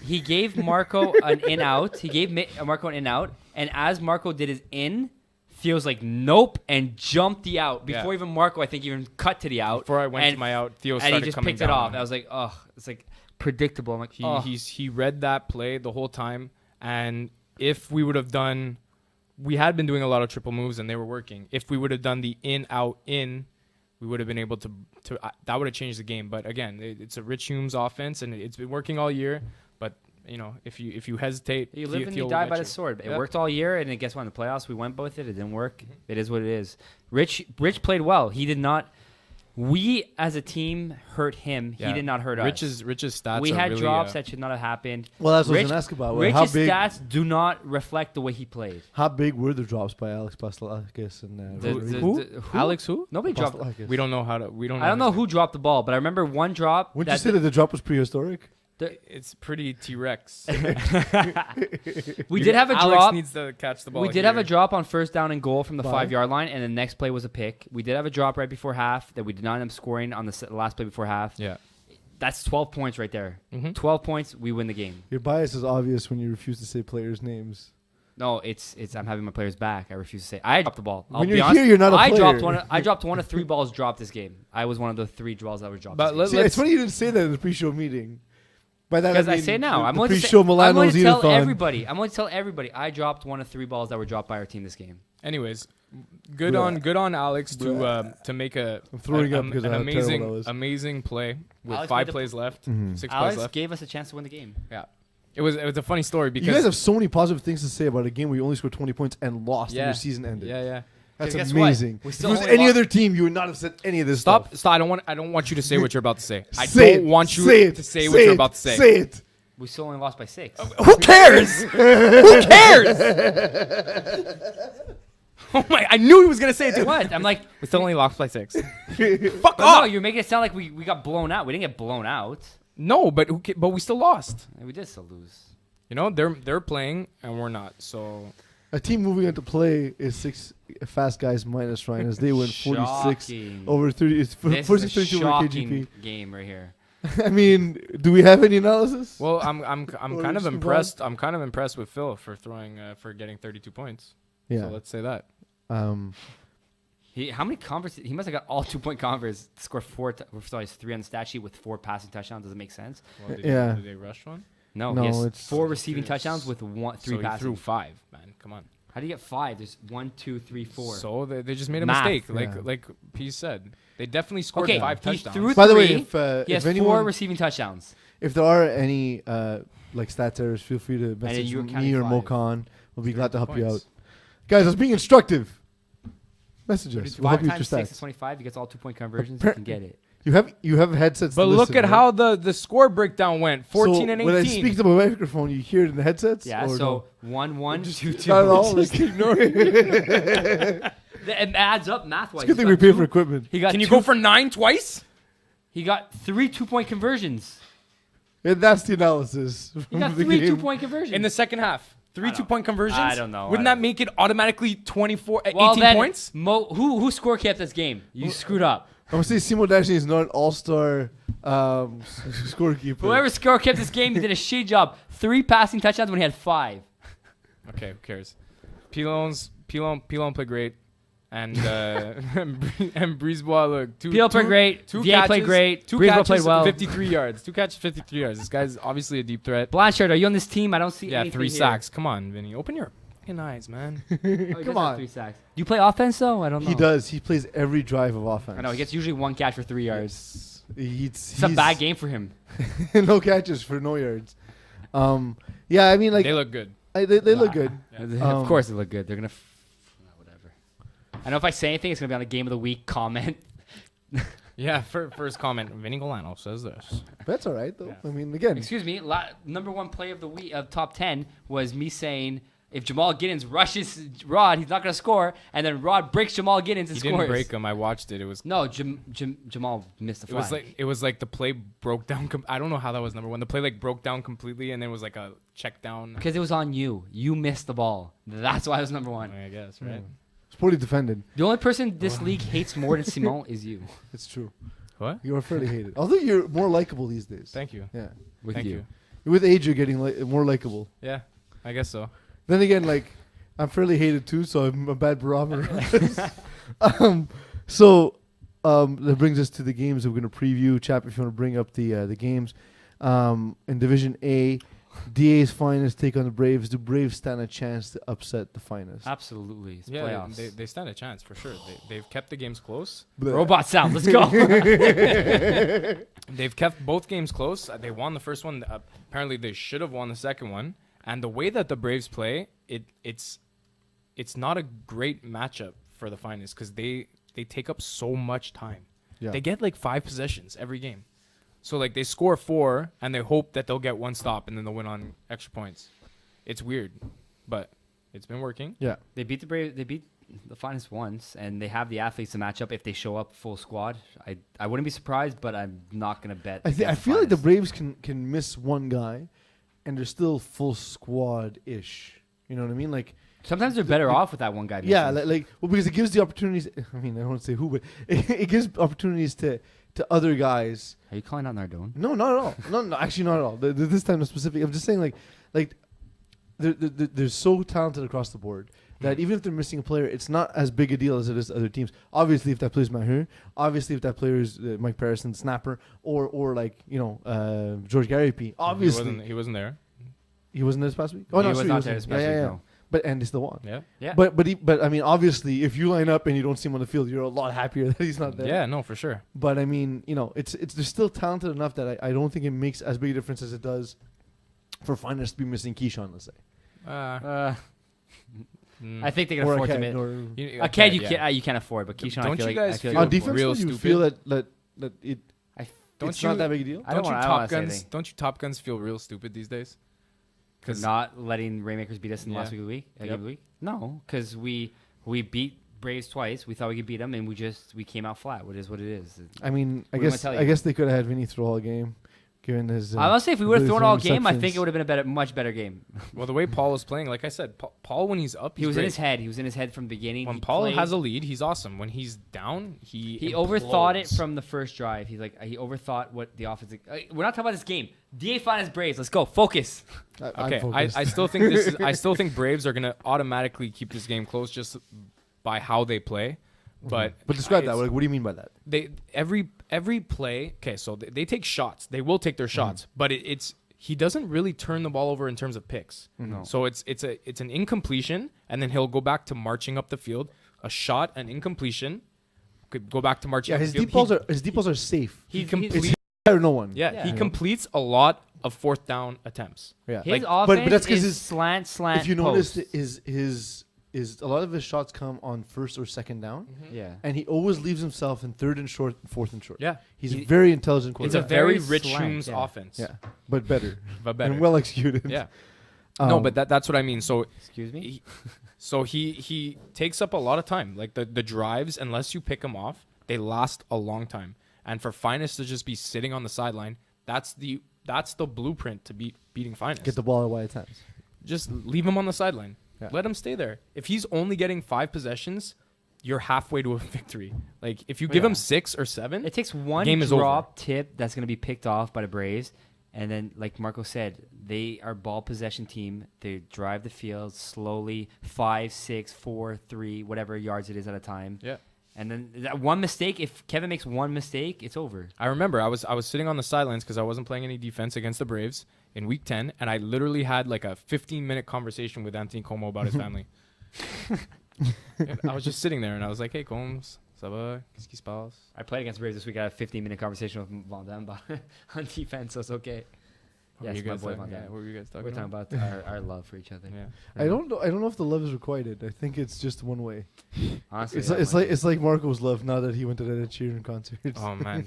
he gave Marco an in out. He gave Marco an in out, and as Marco did his in, Theo's like nope and jumped the out before even Marco, I think, even cut to the out. Before I went to my out, Theo started and he just coming picked down it on off. him. I was like, oh, it's like predictable. I'm like, He read that play the whole time, and if we would have done, we had been doing a lot of triple moves and they were working. If we would have done the in out in, we would have been able to that would have changed the game. But again, it's a Rich Humes offense, and it's been working all year. But you know, if you hesitate, you live and Theo you will die get by the you. sword. It Yeah. worked all year, and guess what? In the playoffs, we went with it. It didn't work. It is what it is. Rich played well. He did not. We as a team hurt him. Yeah. He did not hurt us. Rich's stats. We are had really, drops that should not have happened. Well, that's what I Rich- was going to ask about. Rich's stats do not reflect the way he played. How big were the drops by Alex Pastelakis and The- Alex who? Nobody dropped. We don't know how to. We don't. I don't know his who dropped the ball, but I remember one drop. Would you say that the drop was prehistoric? name. It's pretty T-Rex. we did have a Alex drop. needs to catch the ball. We did have a here. drop on first down and goal from the 5. 5-yard line, and the next play was a pick. We did have a drop right before half that we did not end up scoring on the last play before half. Yeah. That's 12 points right there. Mhm. 12 points, we win the game. Your bias is obvious when you refuse to say players' names. No, it's I'm having my players back. I refuse to say. I dropped the ball. I'll When be you're honest. here, you're not a I player. dropped one of 3 balls dropped this game. I was one of the 3 balls that were dropped. But this game. See, it's funny you didn't say that in the pre-show meeting. By that Because I mean say now, the I'm going to pre-show I'm going Milano's to tell Edathon. everybody. I'm going to tell everybody. I dropped one of 3 balls that were dropped by our team this game. Anyways, good Bruh. on Alex Bruh. to make a I'm throwing a- up because an of how terrible that amazing was. play with Alex 5 made the- plays left, Mhm. 6 Alex plays left. gave us a chance to win the game. Yeah, it was a funny story because You guys have so many positive things to say about a game where you only scored 20 points and lost and Yeah. your season ended. yeah. That's Guess what? amazing. We If still it was only any lost- other team, you would not have said any of this Stop! stuff. I don't want you to say what you're about to say. I Say don't it. want you Say it. to say what you're about to say. Say it. We still only lost by 6. Who cares? Who cares? Oh my! I knew he was gonna say it too. What? I'm like, We still only lost by 6. Fuck but no, off! you're making it sound like we got blown out. We didn't get blown out. No, but we still lost. We did still lose. You know, they're playing and we're not. So A team moving on to play is 6 fast guys minus Ryan as they win 46 Shocking. over 30. It's This 46 is a 32 over shocking KGP. game right here. I mean, do we have any analysis? well, I'm Or kind of just move impressed. I'm kind of impressed with Phil for throwing for getting 32 points. Yeah. So let's say that. How many converts? He must have got all 2-point converts. Scored 4. Sorry, 3 on the stat sheet with 4 passing touchdowns. Does it make sense? Well, Yeah. Did they rush one? No, No, he has it's- 4 receiving Yes. touchdowns with 3 So he passing. threw 5, man. Come on. How do you get 5? There's 1, 2, 3, 4. So they just made a Math. mistake, Yeah. like P said. They definitely scored Okay, 5 he touchdowns. threw By the way, 3. if He has 4 anyone, receiving touchdowns. if there are any like stats errors, feel free to then message you were me counting or 5. Mokan. We'll be glad to help you out. points. Guys, I was being instructive. Message us. We'll 5 help you with your times 6 is stats. 25. He gets all 2-point conversions. You can get it. You have headsets. But to look listen, at right? how the score breakdown went. 14 so and 18. When I speak to my microphone, you hear it in the headsets. Yeah, or so 1, 1, 2, 2. not at all. Like, ignore it. It adds up math-wise. It's a good thing we pay for equipment. He got Can you 2 go for 9 twice? He got 3 2-point conversions. And that's the analysis. He got from the 3 game. 2-point conversions. In the second half. Three I don't- 2-point conversions. I don't know. Wouldn't I that don't- make it automatically 24, Well, 18 then, points? who score kept this game? You screwed up. I'm gonna say Simo Dashni is not an all-star scorekeeper. Whoever score kept this game, he did a shitty job. 3 passing touchdowns when he had 5. Okay, who cares? Pilon played great, and and Breezeball look. Peel played great. VA played great. Two Breezeball catches, played well. 53 yards. 2 catches, 53 yards. This guy's obviously a deep threat. Blanchard, are you on this team? I don't see Yeah, anything 3 here. sacks. Come on, Vinny. Open your fucking eyes, man. Oh, he does Come have on. 3 sacks. Do you play offense though? I don't know. He does. He plays every drive of offense. I know he gets usually 1 catch for 3 yards. It's It's a bad game for him. No catches for no yards. Yeah, I mean, like They look good. they look good. Of course they look good. They're gonna. Whatever. I know if I say anything, it's gonna be on the game of the week comment. Yeah, first comment. Vinny Golano says this. That's all right though. Yeah. I mean, again, Excuse me. Number 1 play of the week of top 10 was me saying if Jamal Giddens rushes Rod, he's not gonna score, and then Rod breaks Jamal Giddens and He scores. didn't break him. I watched it. It was. No, Jamal missed the flag. It was like the play broke down. I don't know how that was number 1. The play like broke down completely, and then it was like a check down. Because it was on you. You missed the ball. That's why it was number 1. I guess right. it's poorly defended. The only person this league hates more than Simon is you. It's true. What? You are fairly hated. Although you're more likable these days. Thank you. Yeah. With Thank you. you. With age, you're getting more likable. Yeah, I guess so. Then again, like I'm fairly hated too, so I'm a bad barometer. That brings us to the games that we're going to preview. Chap, if you want to bring up the games in Division A, DA's Finest take on the Braves. Do Braves stand a chance to upset the Finest? Absolutely. It's Yeah, playoffs. they stand a chance for sure. They've kept the games close. Robot sound. Let's go. They've kept both games close. They won the first one. Apparently, they should have won the second one. And the way that the Braves play, it's not a great matchup for the Finest because they take up so much time. Yeah. They get like 5 possessions every game. So like they score 4 and they hope that they'll get 1 stop and then they'll win on extra points. It's weird, but it's been working. Yeah. They beat the Braves. They beat the Finest once, and they have the athletes to match up if they show up full squad. I wouldn't be surprised, but I'm not gonna bet. I against feel like the Finest. Braves can miss one guy, and they're still full squad ish. You know what I mean? Like Sometimes they're better off with that one guy. yeah, missing. well because it gives the opportunities. I mean, I don't want to say who, but it gives opportunities to other guys. Are you calling out Nardone? No, not at all. No, actually not at all. This time is specific. I'm just saying like they're so talented across the board that even if they're missing a player, it's not as big a deal as it is to other teams. Obviously, if that player is Mahir, obviously if that player is Mike Patterson, snapper, or like George Gariepy, obviously He wasn't there. he wasn't there this past week. He was not there this past week, yeah. no. But and they still won. Yeah. Yeah. But I mean, obviously, if you line up and you don't see him on the field, you're a lot happier that he's not there. Yeah, no, for sure. But I mean, it's they're still talented enough that I don't think it makes as big a difference as it does for Finest to be missing Keyshawn, let's say. I think they can Or afford to Aked, miss. or A kid you can't afford, but Keyshawn, Don't I feel you like, guys I feel feel on like defense, real though, you stupid? feel that it Don't it's you not that big a deal. I don't don't you wanna- I don't Top wanna say Guns? anything. Don't you Top Guns feel real stupid these days? for not letting Rainmakers beat us in the last Yeah. week of the week. Yep. Game of the week? No, because we beat Braves twice. We thought we could beat them, and we came out flat. What is what it is. I mean, What am I telling you? guess they could have had Vinny throw all game, given his. I must say, if we would have ability thrown to all throw game, I think interceptions. it would have been a much better game. Well, the way Paul was playing, like I said, Paul when he's up, He was great. in his head. He was in his head from the beginning. When He Paul played- has a lead, he's awesome. When he's down, He he overthought it implodes. from the first drive. He overthought what the offense. We're not talking about this game. DA Finest Braves. Let's go. Focus. I'm Okay, focused. I still think this is. I still think Braves are gonna automatically keep this game close just by how they play. But describe that. it's- Like, what do you mean by that? They every play. Okay, so they take shots. They will take their shots, but it's he doesn't really turn the ball over in terms of picks. No. So it's an incompletion, and then he'll go back to marching up the field. A shot, an incompletion, could go back to marching. Yeah, up his the field. deep balls are safe. He He's- completes. Or no one. Yeah, Yeah. he completes a lot of 4th down attempts. Yeah. His Like, offense that's 'cause is his- slant. If you notice, post. his a lot of his shots come on first or second down, Yeah. and he always leaves himself in 3rd and short, and 4th and short. Yeah, He's a very intelligent it's a quarterback. very Very Rich slant, Toombs yeah. offense. Yeah, but better. but better. And well executed. Yeah. No, Um, but that's what I mean. So Excuse me. he takes up a lot of time. Like the drives, unless you pick him off, they last a long time. And for Finest to just be sitting on the sideline, that's the blueprint to beating Finest. get the ball at wide times. just leave him on the sideline. Yeah. Let him stay there. If he's only getting 5 possessions, you're halfway to a victory. Like if you give him 6 or 7, It takes one Game is drop tip that's going to be picked off by the Braves. And then, like Marco said, they are ball possession team. They drive the field slowly, 5, 6, 4, 3, whatever yards it is at a time. Yeah. And then that one mistake, if Kevin makes one mistake, it's over. I remember I was sitting on the sidelines because I wasn't playing any defense against the Braves in Week 10, and I literally had like a 15-minute conversation with Anthony Como about his family. And I was just sitting there, and I was like, "Hey, Combs, ça va? Qu'est-ce qui se passe?" I played against the Braves this week. I had a 15-minute conversation with Van Damme on defense, so it's okay. What were Yes, you my guys boy talking- Van yeah, Damme. what were you guys We're talking talking about? about our love for each other. Yeah. I don't know if the love is requited. I think it's just one way. Honestly, It's like Marco's love now that he went to that Ed Sheeran concert. Oh man,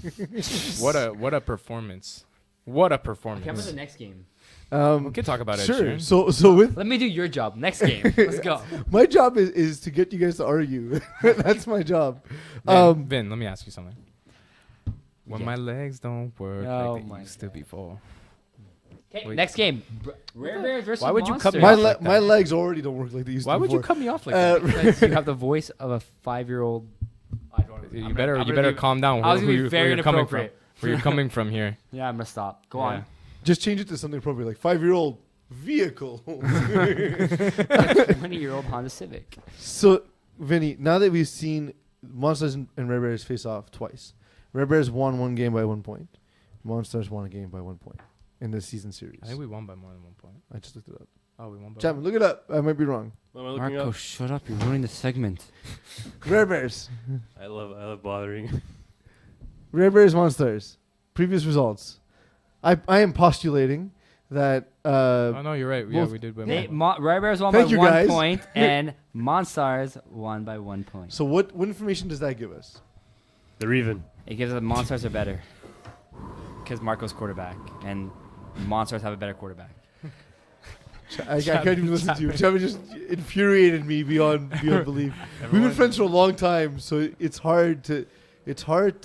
what a performance! What a I can't remember performance! the next game. We can talk about it. Sure. So with Let me do your job. Next game. Let's go. my job is to get you guys to argue. That's my job. Vin, let me ask you something. When Yeah. my legs don't work Oh like they my used to before. Okay, Wait. next game. Rare Bears versus Why would you cut Monsters. me my off like my that? legs already don't work like they used Why to. would you before. cut me off like that? Because you have the voice of a 5-year-old. You better calm down. I was who gonna be you- very where you're coming from. inappropriate. Where you're coming from here? Yeah, I'm gonna stop. Go Yeah. on. Just change it to something appropriate, like 5-year-old vehicle. 20-year-old Honda Civic. So, Vinny, now that we've seen Monsters and Red Bears face off twice, Red Bears won one game by 1 point. Monsters won a game by 1 point in the season series. I think we won by more than 1 point. I just looked it up. Oh, we won by. Chapman, look it up. I might be wrong. What am I looking Marco, up? shut up. You're ruining the segment. Red Bears. I love bothering. Red Bears Monsters. Previous results. I am postulating that Oh no, you're right. Yeah, both- we did win. They, by one. Rare Bears won Thank by you, 1 guys. point, and Monstars won by 1 point. so what information does that give us? They're even. It gives us the Monstars are better because Marco's quarterback, and Monstars have a better quarterback. I can't even listen to you. Chapman just infuriated me beyond belief. We've been Everyone- friends for a long time, so it's hard to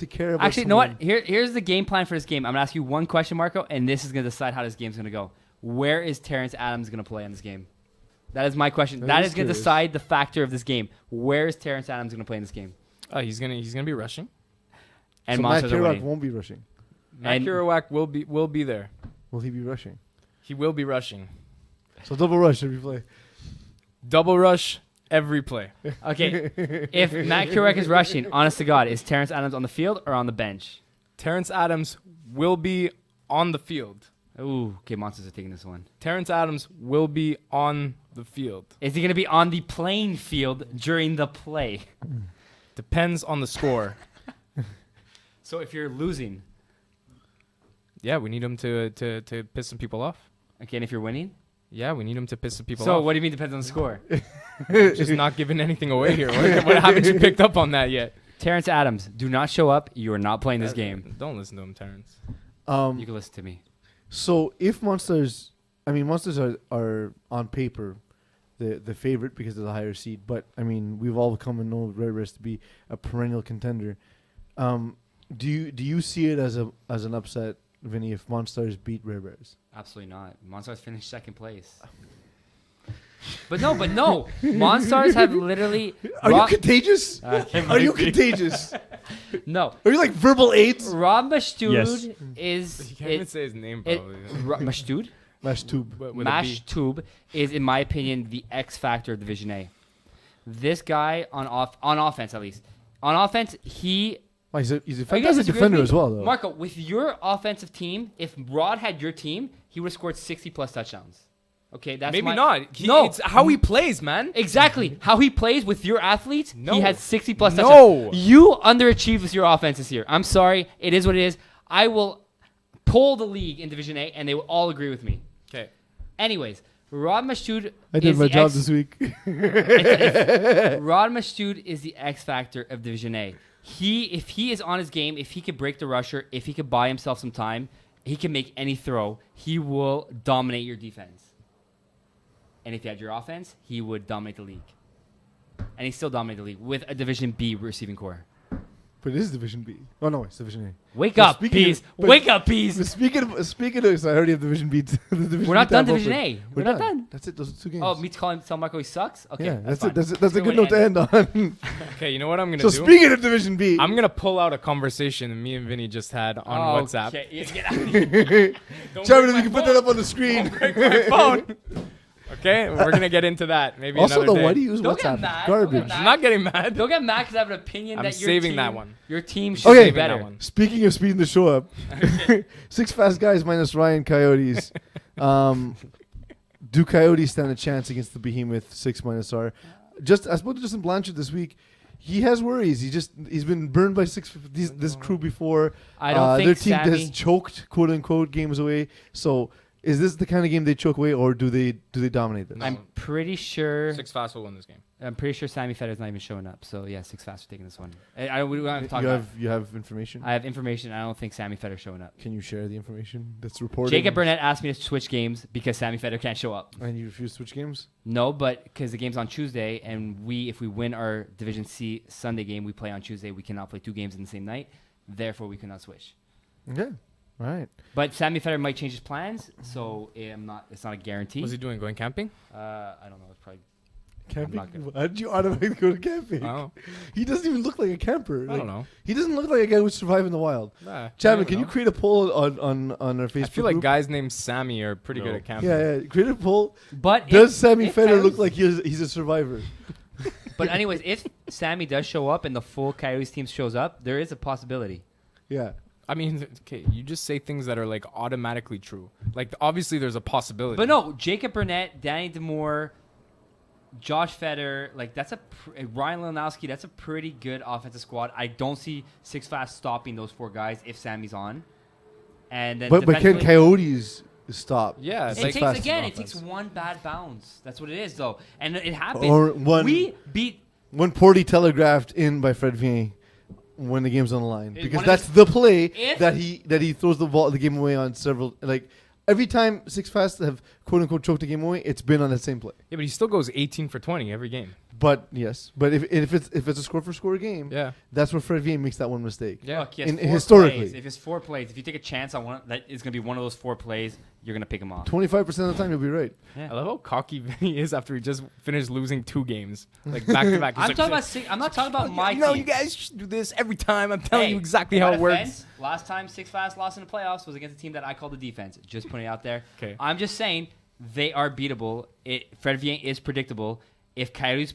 care about. Actually, you know what? someone. Here's the game plan for this game. I'm gonna ask you one question, Marco, and this is gonna decide how this game's gonna go. Where is Terrence Adams gonna play in this game? That is my question. That That is is gonna curious. decide the factor of this game. Where is Terrence Adams gonna play in this game? He's gonna be rushing. And So Matt Monsters are Kerouac winning. won't be rushing. Matt And- Kerouac will be there. Will he be rushing? He will be rushing. So double rush every play. Double rush every play. Okay, if Matt Kerouac is rushing, honest to God, is Terrence Adams on the field or on the bench? Terrence Adams will be on the field. Ooh, okay, Monsters are taking this one. Terrence Adams will be on the field. Is he gonna be on the playing field during the play? Depends on the score. So if you're losing, Yeah, we need him to piss some people off. okay, and if you're winning, Yeah, we need him to piss some people so off. what do you mean depends on the score? Just not giving anything away here. What haven't you picked up on that yet? Terrence Adams, do not show up. You are not playing this game. Don't listen to him, Terrence. You can listen to me. So if Monsters are on paper the favorite because of the higher seed, but I mean we've all come and know Red Bears to be a perennial contender. Do you see it as an upset, Vinny, if Monsters beat Red Bears? Absolutely not. Monstars finished second place. But no. Monstars have literally. Are you contagious? Okay, Are you contagious? No. Are you like verbal aids? Rob Mashtood Yes. is. You can't even say his name, probably. Mashtood? Mash tube. With a B. Mashtube is, in my opinion, the X factor of Division A. This guy on offense, at least. On offense, he. Oh, he's a Are you guys fantastic disagree with defender me? as well, though. Marco, with your offensive team, if Rod had your team, he would have scored 60-plus touchdowns. Okay, that's Maybe my- not. No. It's how he plays, man. Exactly. How he plays with your athletes, No. he had 60-plus No. touchdowns. You underachieved with your offense this year. I'm sorry. It is what it is. I will poll the league in Division A, and they will all agree with me. Okay. Anyways, Rod Mashtood I did is my the job X- this week. Rod Mashtood is the X factor of Division A. If he is on his game, if he could break the rusher, if he could buy himself some time, he can make any throw. He will dominate your defense. And if you had your offense, he would dominate the league. And he still dominated the league with a Division B receiving core. But it is Division B. Oh no, it's Division A. Wake But up, speaking peas. of- but- Wake up, peas. But speaking of, so I already have Division B. The Division We're not B done tab Division open. A. We're not done. That's it. Those are 2 games. Oh, me tell Marco he sucks? Okay. yeah, that's fine. it. That's a good way note to end on. Okay, you know what I'm gonna So do? speaking of Division B, I'm gonna pull out a conversation that me and Vinny just had on WhatsApp. Okay, yeah, get out of here. Don't Chavez, break you can my put that up on the screen. my phone. Okay, we're gonna get into that maybe Also, another day. why do you use Don't get WhatsApp? mad. Garbage. Don't get I'm not getting mad. Don't get mad because I have an opinion I'm that your saving team, that one. Your team should Okay. be better. That one. Speaking of speeding the show up, 6 fast guys minus Ryan Coyotes. Do Coyotes stand a chance against the behemoth 6 minus R? I spoke to Justin Blanchard this week. He has worries. He's been burned by this crew before. I don't think their team Sammy. has choked, quote unquote, games away. So is this the kind of game they choke away, or do they dominate this? No. I'm pretty sure. 6 fast will win this game. I'm pretty sure Sammy Fetter's not even showing up. So yeah, 6 fast are taking this one. We don't have to talk You about. have information. I have information. I don't think Sammy Fetter's showing up. Can you share the information that's reported? Jacob Burnett asked me to switch games because Sammy Fetter can't show up. And you refuse to switch games? No, but because the game's on Tuesday, and if we win our Division C Sunday game, we play on Tuesday. We cannot play 2 games in the same night. Therefore, we cannot switch. Okay. All right. But Sammy Fetter might change his plans, so it's not a guarantee. What's he doing? Going camping? I don't know. It's probably. Camping? not gonna- Why did you automatically go to camping? Oh, He doesn't even look like a camper. I don't know. He doesn't look like a guy who would survive in the wild. Nah, Chapman, I can you don't know. create a poll on our Facebook I feel like group? guys named Sammy are pretty good No. at camping. Yeah, create a poll. But Does Sammy if Feder look Coyotes- like he's a survivor? But anyways, if Sammy does show up and the full Coyotes team shows up, there is a possibility. Yeah. I mean, okay, you just say things that are like automatically true. Like obviously there's a possibility. But no, Jacob Burnett, Danny Demore, Josh Feder, like Ryan Leonowski, that's a pretty good offensive squad. I don't see 6 fast stopping those 4 guys if Sammy's on. And then But can defensively- Coyotes stop? Yeah, it's It like takes fast again. It offense. takes one bad bounce. That's what it is, though, and it happened. Or one We beat. one poorly telegraphed in by Fred Vien when the game's on the line, It- because one of that's the- the play If- that he throws the game away on several, like every time 6 fast have quote unquote choked the game away, it's been on that same play. Yeah, but he still goes 18 for 20 every game. But yes, but if it's a score for score game, Yeah. that's where Fred Vien makes that one mistake. Yeah. Look, he has In- 4 historically. plays. If it's 4 plays, if you take a chance on one, that is going to be one of those 4 plays. You're going to pick him off. 25% of the time, you'll be right. I love how cocky Vinny is after he just finished losing 2 games, like back to back. He's I'm like, talking about. I'm not talking about my No, team. you guys should do this every time. I'm telling Hey, you exactly in how my it works. defense, last time 6 fast lost in the playoffs was against a team that I called the defense. Just putting it out there. Okay. I'm just saying they are beatable. Fred Vien is predictable. If Coyotes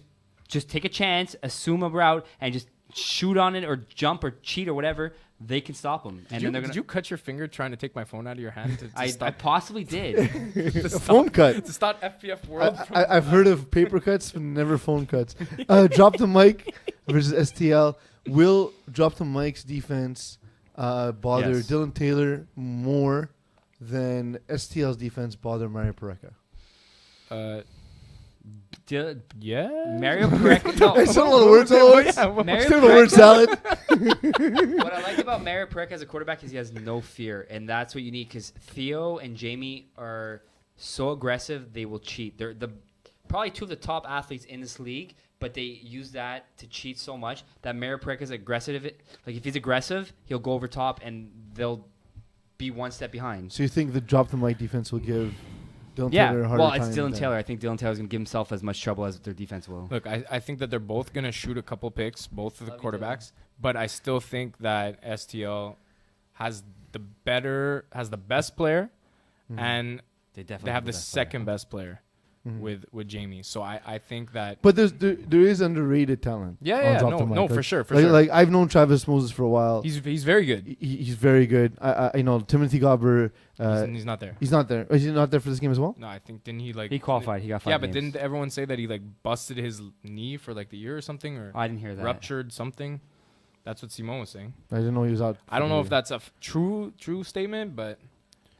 just take a chance, assume a route, and just shoot on it or jump or cheat or whatever, they can stop them. And then they're Did gonna. you cut your finger trying to take my phone out of your hand to I stop possibly did. A phone cut. to stop FPF World? from- I've heard of paper cuts, but never phone cuts. Drop the mic versus STL. Will Drop the Mic's defense bother Yes. Dylan Taylor more than STL's defense bother Mario Pareca? Yeah. Mario Pareca. No. I said a lot of words all at once. Yeah, well, Mario Still a word Pareca- salad. What I like about Mario Pareca as a quarterback is he has no fear, and that's what you need because Theo and Jamie are so aggressive they will cheat. They're probably 2 of the top athletes in this league, but they use that to cheat so much that Mario Pareca is aggressive. Like if he's aggressive, he'll go over top, and they'll be 1 step behind. So you think the Drop the Mic defense will give Dylan Yeah, Taylor a harder well, time? it's Dylan than- Taylor. I think Dylan Taylor's gonna give himself as much trouble as their defense will. Look, I think that they're both going to shoot a couple picks, both of the Love you, quarterbacks, but I still think that STL has the best player, Mhm. and They definitely they have the best player. second best player Mhm. with Jamie. So I think that But there is underrated talent. on Drop the Mic. no, for Like- sure, for like, sure. Like I've known Travis Moses for a while. he's very good. He's very good. I know Timothy Gobber. He's not there. He's not there. Is he not there for this game as well? No, I think didn't he like He qualified. He got 5 Yeah, but games. didn't everyone say that he like busted his knee for like the year or something, or I didn't hear that. ruptured something? That's what Simone was saying. I didn't know he was out. I don't know if that's a true statement, but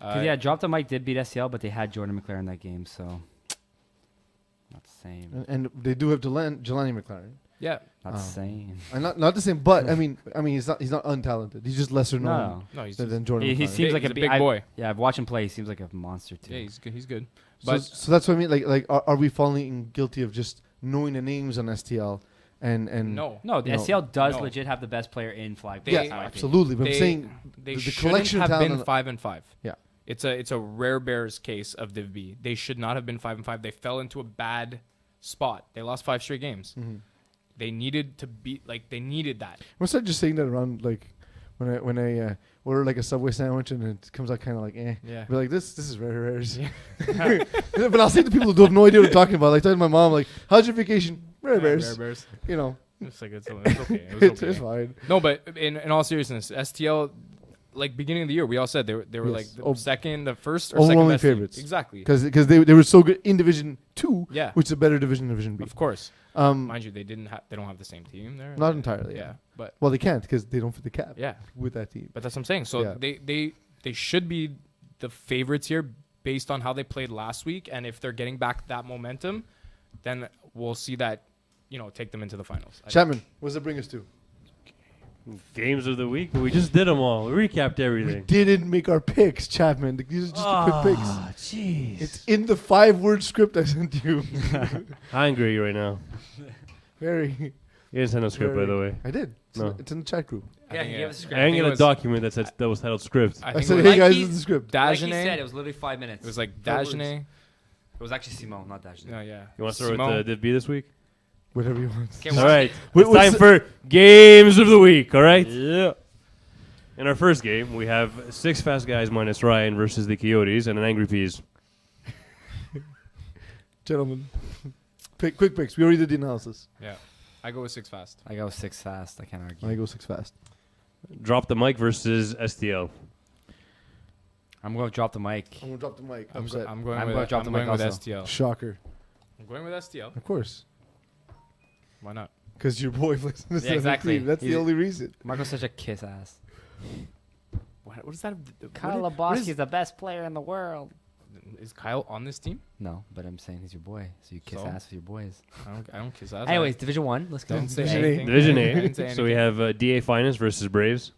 'Cause, yeah, Drop the Mic did beat SCL, but they had Jordan McLaren in that game, so not the same. And they do have Jelani McLaren. yeah, Not the same. And not the same, but I mean he's not untalented. He's just lesser known No, no, he's than Jordan. He McLaren. seems like he's a big I- boy. Yeah, I've watched him play. He seems like a monster too. Yeah, he's good. He's good. So But that's what I mean. Like are we falling guilty of just knowing the names on STL and No. No, the No. SCL does No. legit have the best player in flag. They- yeah, points, in my opinion. absolutely. But I'm saying They the shouldn't collection of have talent been on- 5-5. Yeah. It's a rare Bears case of Div B. They should not have been 5-5. They fell into a bad spot. They lost 5 straight games. Mhm. They needed to beat. Like they needed that. I'm start just saying that around like when I order like a Subway sandwich and it comes out kind of like Yeah. Be like this is very rare. But I'll say to people who have no idea what I'm talking about. Like talking to my mom like, how's your vacation? Rare Bears. Rare Bears. You know, It's like it's okay. It was it's okay. fine. No, but in all seriousness, STL, like beginning of the year, we all said they were Yes. like the Oh, second, the first or second overwhelming best team. favorites. Exactly. Because they were so good in Division 2, Yeah. which is a better division than Division B. Of course, Um, mind you, they don't have the same team there. not entirely. Yeah, Yeah. but Well, they can't because they don't fit the cap. yeah, With that team. but that's what I'm saying. So Yeah. they should be the favorites here based on how they played last week, and if they're getting back that momentum, then we'll see that take them into the finals. Chapman, what does it bring us to? Games of the week. We just did them all. We recapped We everything. didn't make our picks, Chapman. These are just the quick picks. Jeez. It's in the 5-word script I sent you. Hungry right now. Very. You didn't send a script, by the way. I did. No. It's in the chat group. Yeah, he gave us a I script. didn't think get it a was- document that was titled script. I I think said, it hey was guys, he- this is the script. Like he Dagenet. said, it was literally 5 minutes. It was like That Dagenet. It was actually Simone, not Dash. No, yeah. You want to start Simone. with Div B this week? Whatever you want. Okay, All right. Wait, It's time for games of the week, all right? Yeah. In our first game, we have 6 fast guys minus Ryan versus the Coyotes and an Angry Peas. Gentlemen. Quick picks. We already did the analysis. Yeah. I go with 6 fast. I go 6 fast. I can't argue. I go 6 fast. Drop the mic versus STL. I'm going to drop the mic. I'm going to drop the mic. I'm upset. going I'm with gonna drop the mic with also. STL. Shocker. I'm going with STL. Of course. Why not? Because your boy plays in the Yeah, exactly. team. That's the He's- only reason. Marco's such a kiss ass. What does that? Kyle what Lebowski's the best player in the world. is Kyle on this team? No, but I'm saying he's your boy, so you kiss So? ass with your boys. I don't kiss ass. Anyways, Division 1, let's go. Didn't say Division A. anything. Division I didn't say A. So we anything. have DA Finest versus Braves.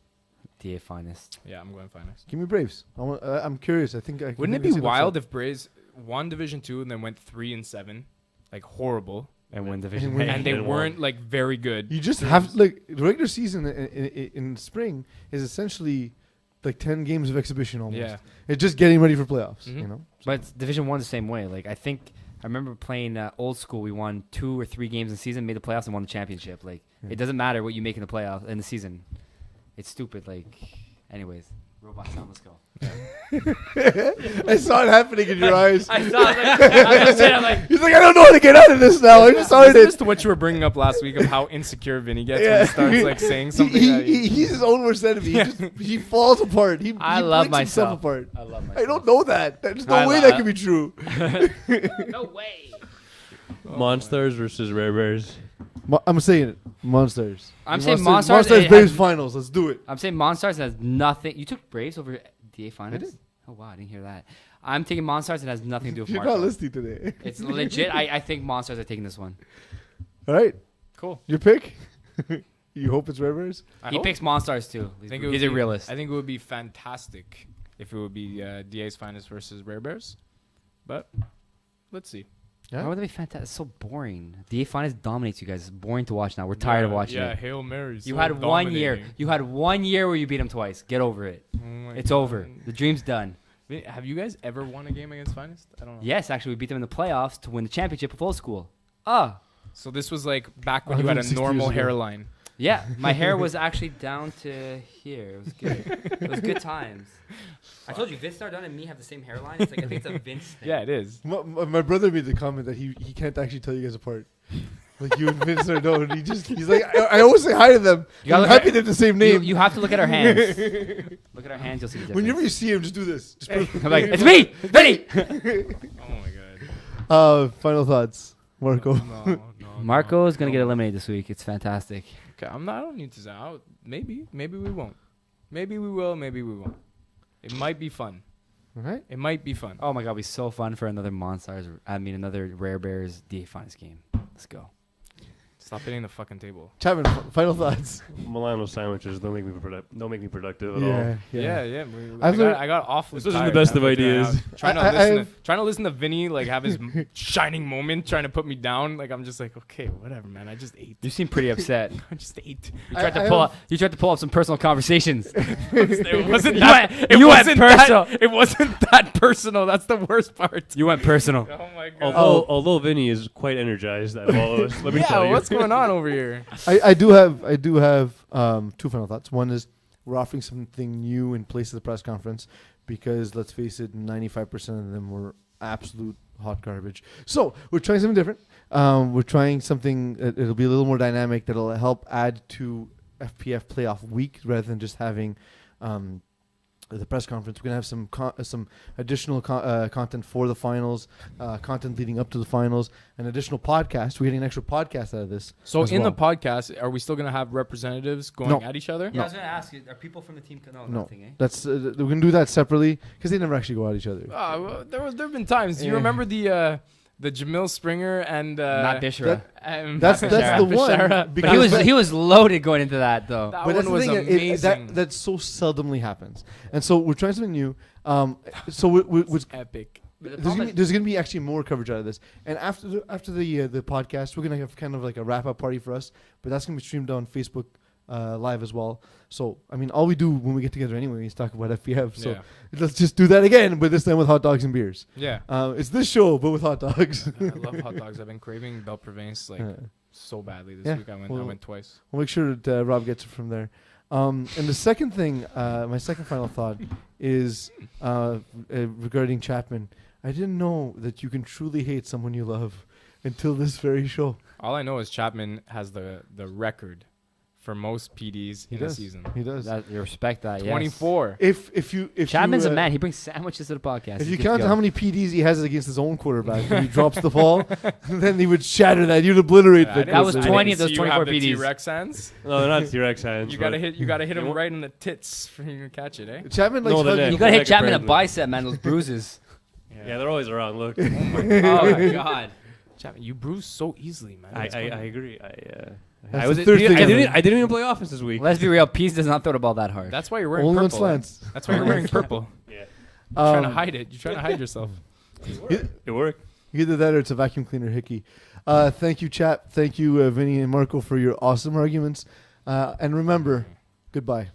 DA finest. Yeah, I'm going finest. Give me Braves. I'm curious. I think. Wouldn't it be wild if Braves won Division 2 and then went 3-7, like horrible, And win Division win. A. and they And weren't won. like very good? You just have like the regular season in spring is essentially like 10 games of exhibition almost. Yeah. It's just getting ready for playoffs. Mhm. You know. But Division 1 the same way. Like, I think I remember playing old school. We won 2 or 3 games in the season, made the playoffs, and won the championship. Like, Yeah. it doesn't matter what you make in the playoffs in the season. It's stupid. Like, anyways, robot sound. Let's go. I saw it happening in your eyes. I saw. I'm like, He's like, I don't know how to get out of this now. I just started. Listen to what you were bringing up last week of how insecure Vinny gets when he starts like saying something. that he- He's his own worst enemy. He falls apart. He I he love breaks himself myself. apart. I love myself. I don't know that. There's no I way lo- that could be true. No way. Monsters versus Rare Bears. I'm saying it. Monsters. I'm saying Monsters. Monsters, Monsters it Braves has- finals. Let's do it. I'm saying Monstars has nothing. You took Braves over DA finals. I did. Oh wow, I didn't hear that. I'm taking Monstars. It has nothing to do with You're Marco. not listening today. It's legit. I think Monstars are taking this one. All right. Cool. Your pick? You hope it's Rivers? I He hope. picks Monstars too. I think it would He's a be- realist. I think it would be fantastic if it would be DA's finest versus Rare Bears, but let's see. Yeah. Why would that be fantastic? It's so boring. DA finals dominates you guys. It's boring to watch now. We're tired of watching Yeah, it. Hail Marys. You so had 1 year. dominating. You had 1 year where you beat him twice. Get over it. Oh my It's God. over. The dream's done. Have you guys ever won a game against finest? I don't know. Yes, actually, we beat them in the playoffs to win the championship of old school. Ah, So this was like back when you had a 160 normal years ago. hairline. yeah. My hair was actually down to here. It was good. It was good times. I told you, Vince Nardone and me have the same hairline. It's like I think it's a Vince thing. Yeah, it is. My brother made the comment that he can't actually tell you guys apart. Like you and Vince Nardone. He's like, I always say hi to them. You gotta I'm look happy they have the same name. You have to look at our hands. Look at our hands. You'll see the difference. Whenever you see him, just do this. Just put I'm like, it's me, Vinny. Oh my god. Final thoughts, Marco. No, Marco is gonna no. get eliminated this week. It's fantastic. Okay, I don't need to say. Maybe we won't. Maybe we will. Maybe we won't. It might be fun. All right. It might be fun. Oh my god, it'll be so fun for another Monstars. I mean, another Rare Bears DA Finest game. Let's go. Stop hitting the fucking table. Chapman, final thoughts. Milano sandwiches don't make me productive at all. Yeah. I've I got awfully. This wasn't tired the best of halfway through ideas. that. Trying to listen to Vinny like have his shining moment, trying to put me down. Like I'm just like, okay, whatever, man. I just ate. You seem pretty upset. I just ate. You tried to pull up some personal conversations. It wasn't You that. went- It you went wasn't personal. that. It wasn't that personal. That's the worst part. You went personal. Oh my god. Although Vinny is quite energized out of all of us, let me tell Yeah, you. what's going on over here? I do have two final thoughts. One is we're offering something new in place of the press conference because let's face it, 95% of them were absolute hot garbage. So we're trying something different. We're trying something it'll be a little more dynamic that'll help add to FPF playoff week rather than just having the press conference. We're gonna have some additional content for the finals, content leading up to the finals, an additional podcast. We're getting an extra podcast out of this. So as in well. the podcast, are we still gonna have representatives going No. at each other? Yeah, I was going to ask you, are people from the team? No, No. nothing, eh? That's we're gonna do that separately because they never actually go at each other. Well, there've been times. Do you Yeah. remember the Jamil Springer and Not Bishara. That's the Bishara. one But But he was loaded going into that though. That But that's one was the thing, amazing. that so seldomly happens, and so we're trying something new. So we're Epic. there's gonna be actually more coverage out of this, and after the podcast, we're gonna have kind of like a wrap up party for us, but that's gonna be streamed on Facebook Live as well. So I mean, all we do when we get together anyway is talk about FPF. So Yeah. let's just do that again, but this time with hot dogs and beers. Yeah. It's this show, but with hot dogs. I love hot dogs. I've been craving Belle Provence like so badly this Yeah, week. I well- went twice. We'll make sure that Rob gets it from there. And the second thing, my second final thought is regarding Chapman. I didn't know that you can truly hate someone you love until this very show. All I know is Chapman has the record for most PDs in a season. He does. You respect that, yes. 24. If Chapman's you, a man. He brings sandwiches to the podcast. If He's you good to count go. how many PDs he has against his own quarterback when he drops the ball, then he would shatter that. You'd obliterate that. That was I 20 didn't of those see you 24 have the PDs. T-Rex hands. No, they're not T-Rex hands. You but- gotta hit him You right in the tits for you to catch it, eh? Chapman likes No, they're hugging. dead. You gotta hit Like Chapman in a apparently. bicep, man. Those bruises. Yeah, they're always around. Look, Oh my god. Chapman, you bruise so easily, man. I What's going on? agree. That's I was the third thing I I've didn't even play offense this week. Let's be real. Peace does not throw the ball that hard. That's why you're wearing Only on purple. slants. That's why you're wearing purple. Yeah, You're trying to hide it. You're trying to hide yourself. it worked. Either that or it's a vacuum cleaner hickey. Thank you, Chap. Thank you, Vinny and Marco, for your awesome arguments. And remember, goodbye.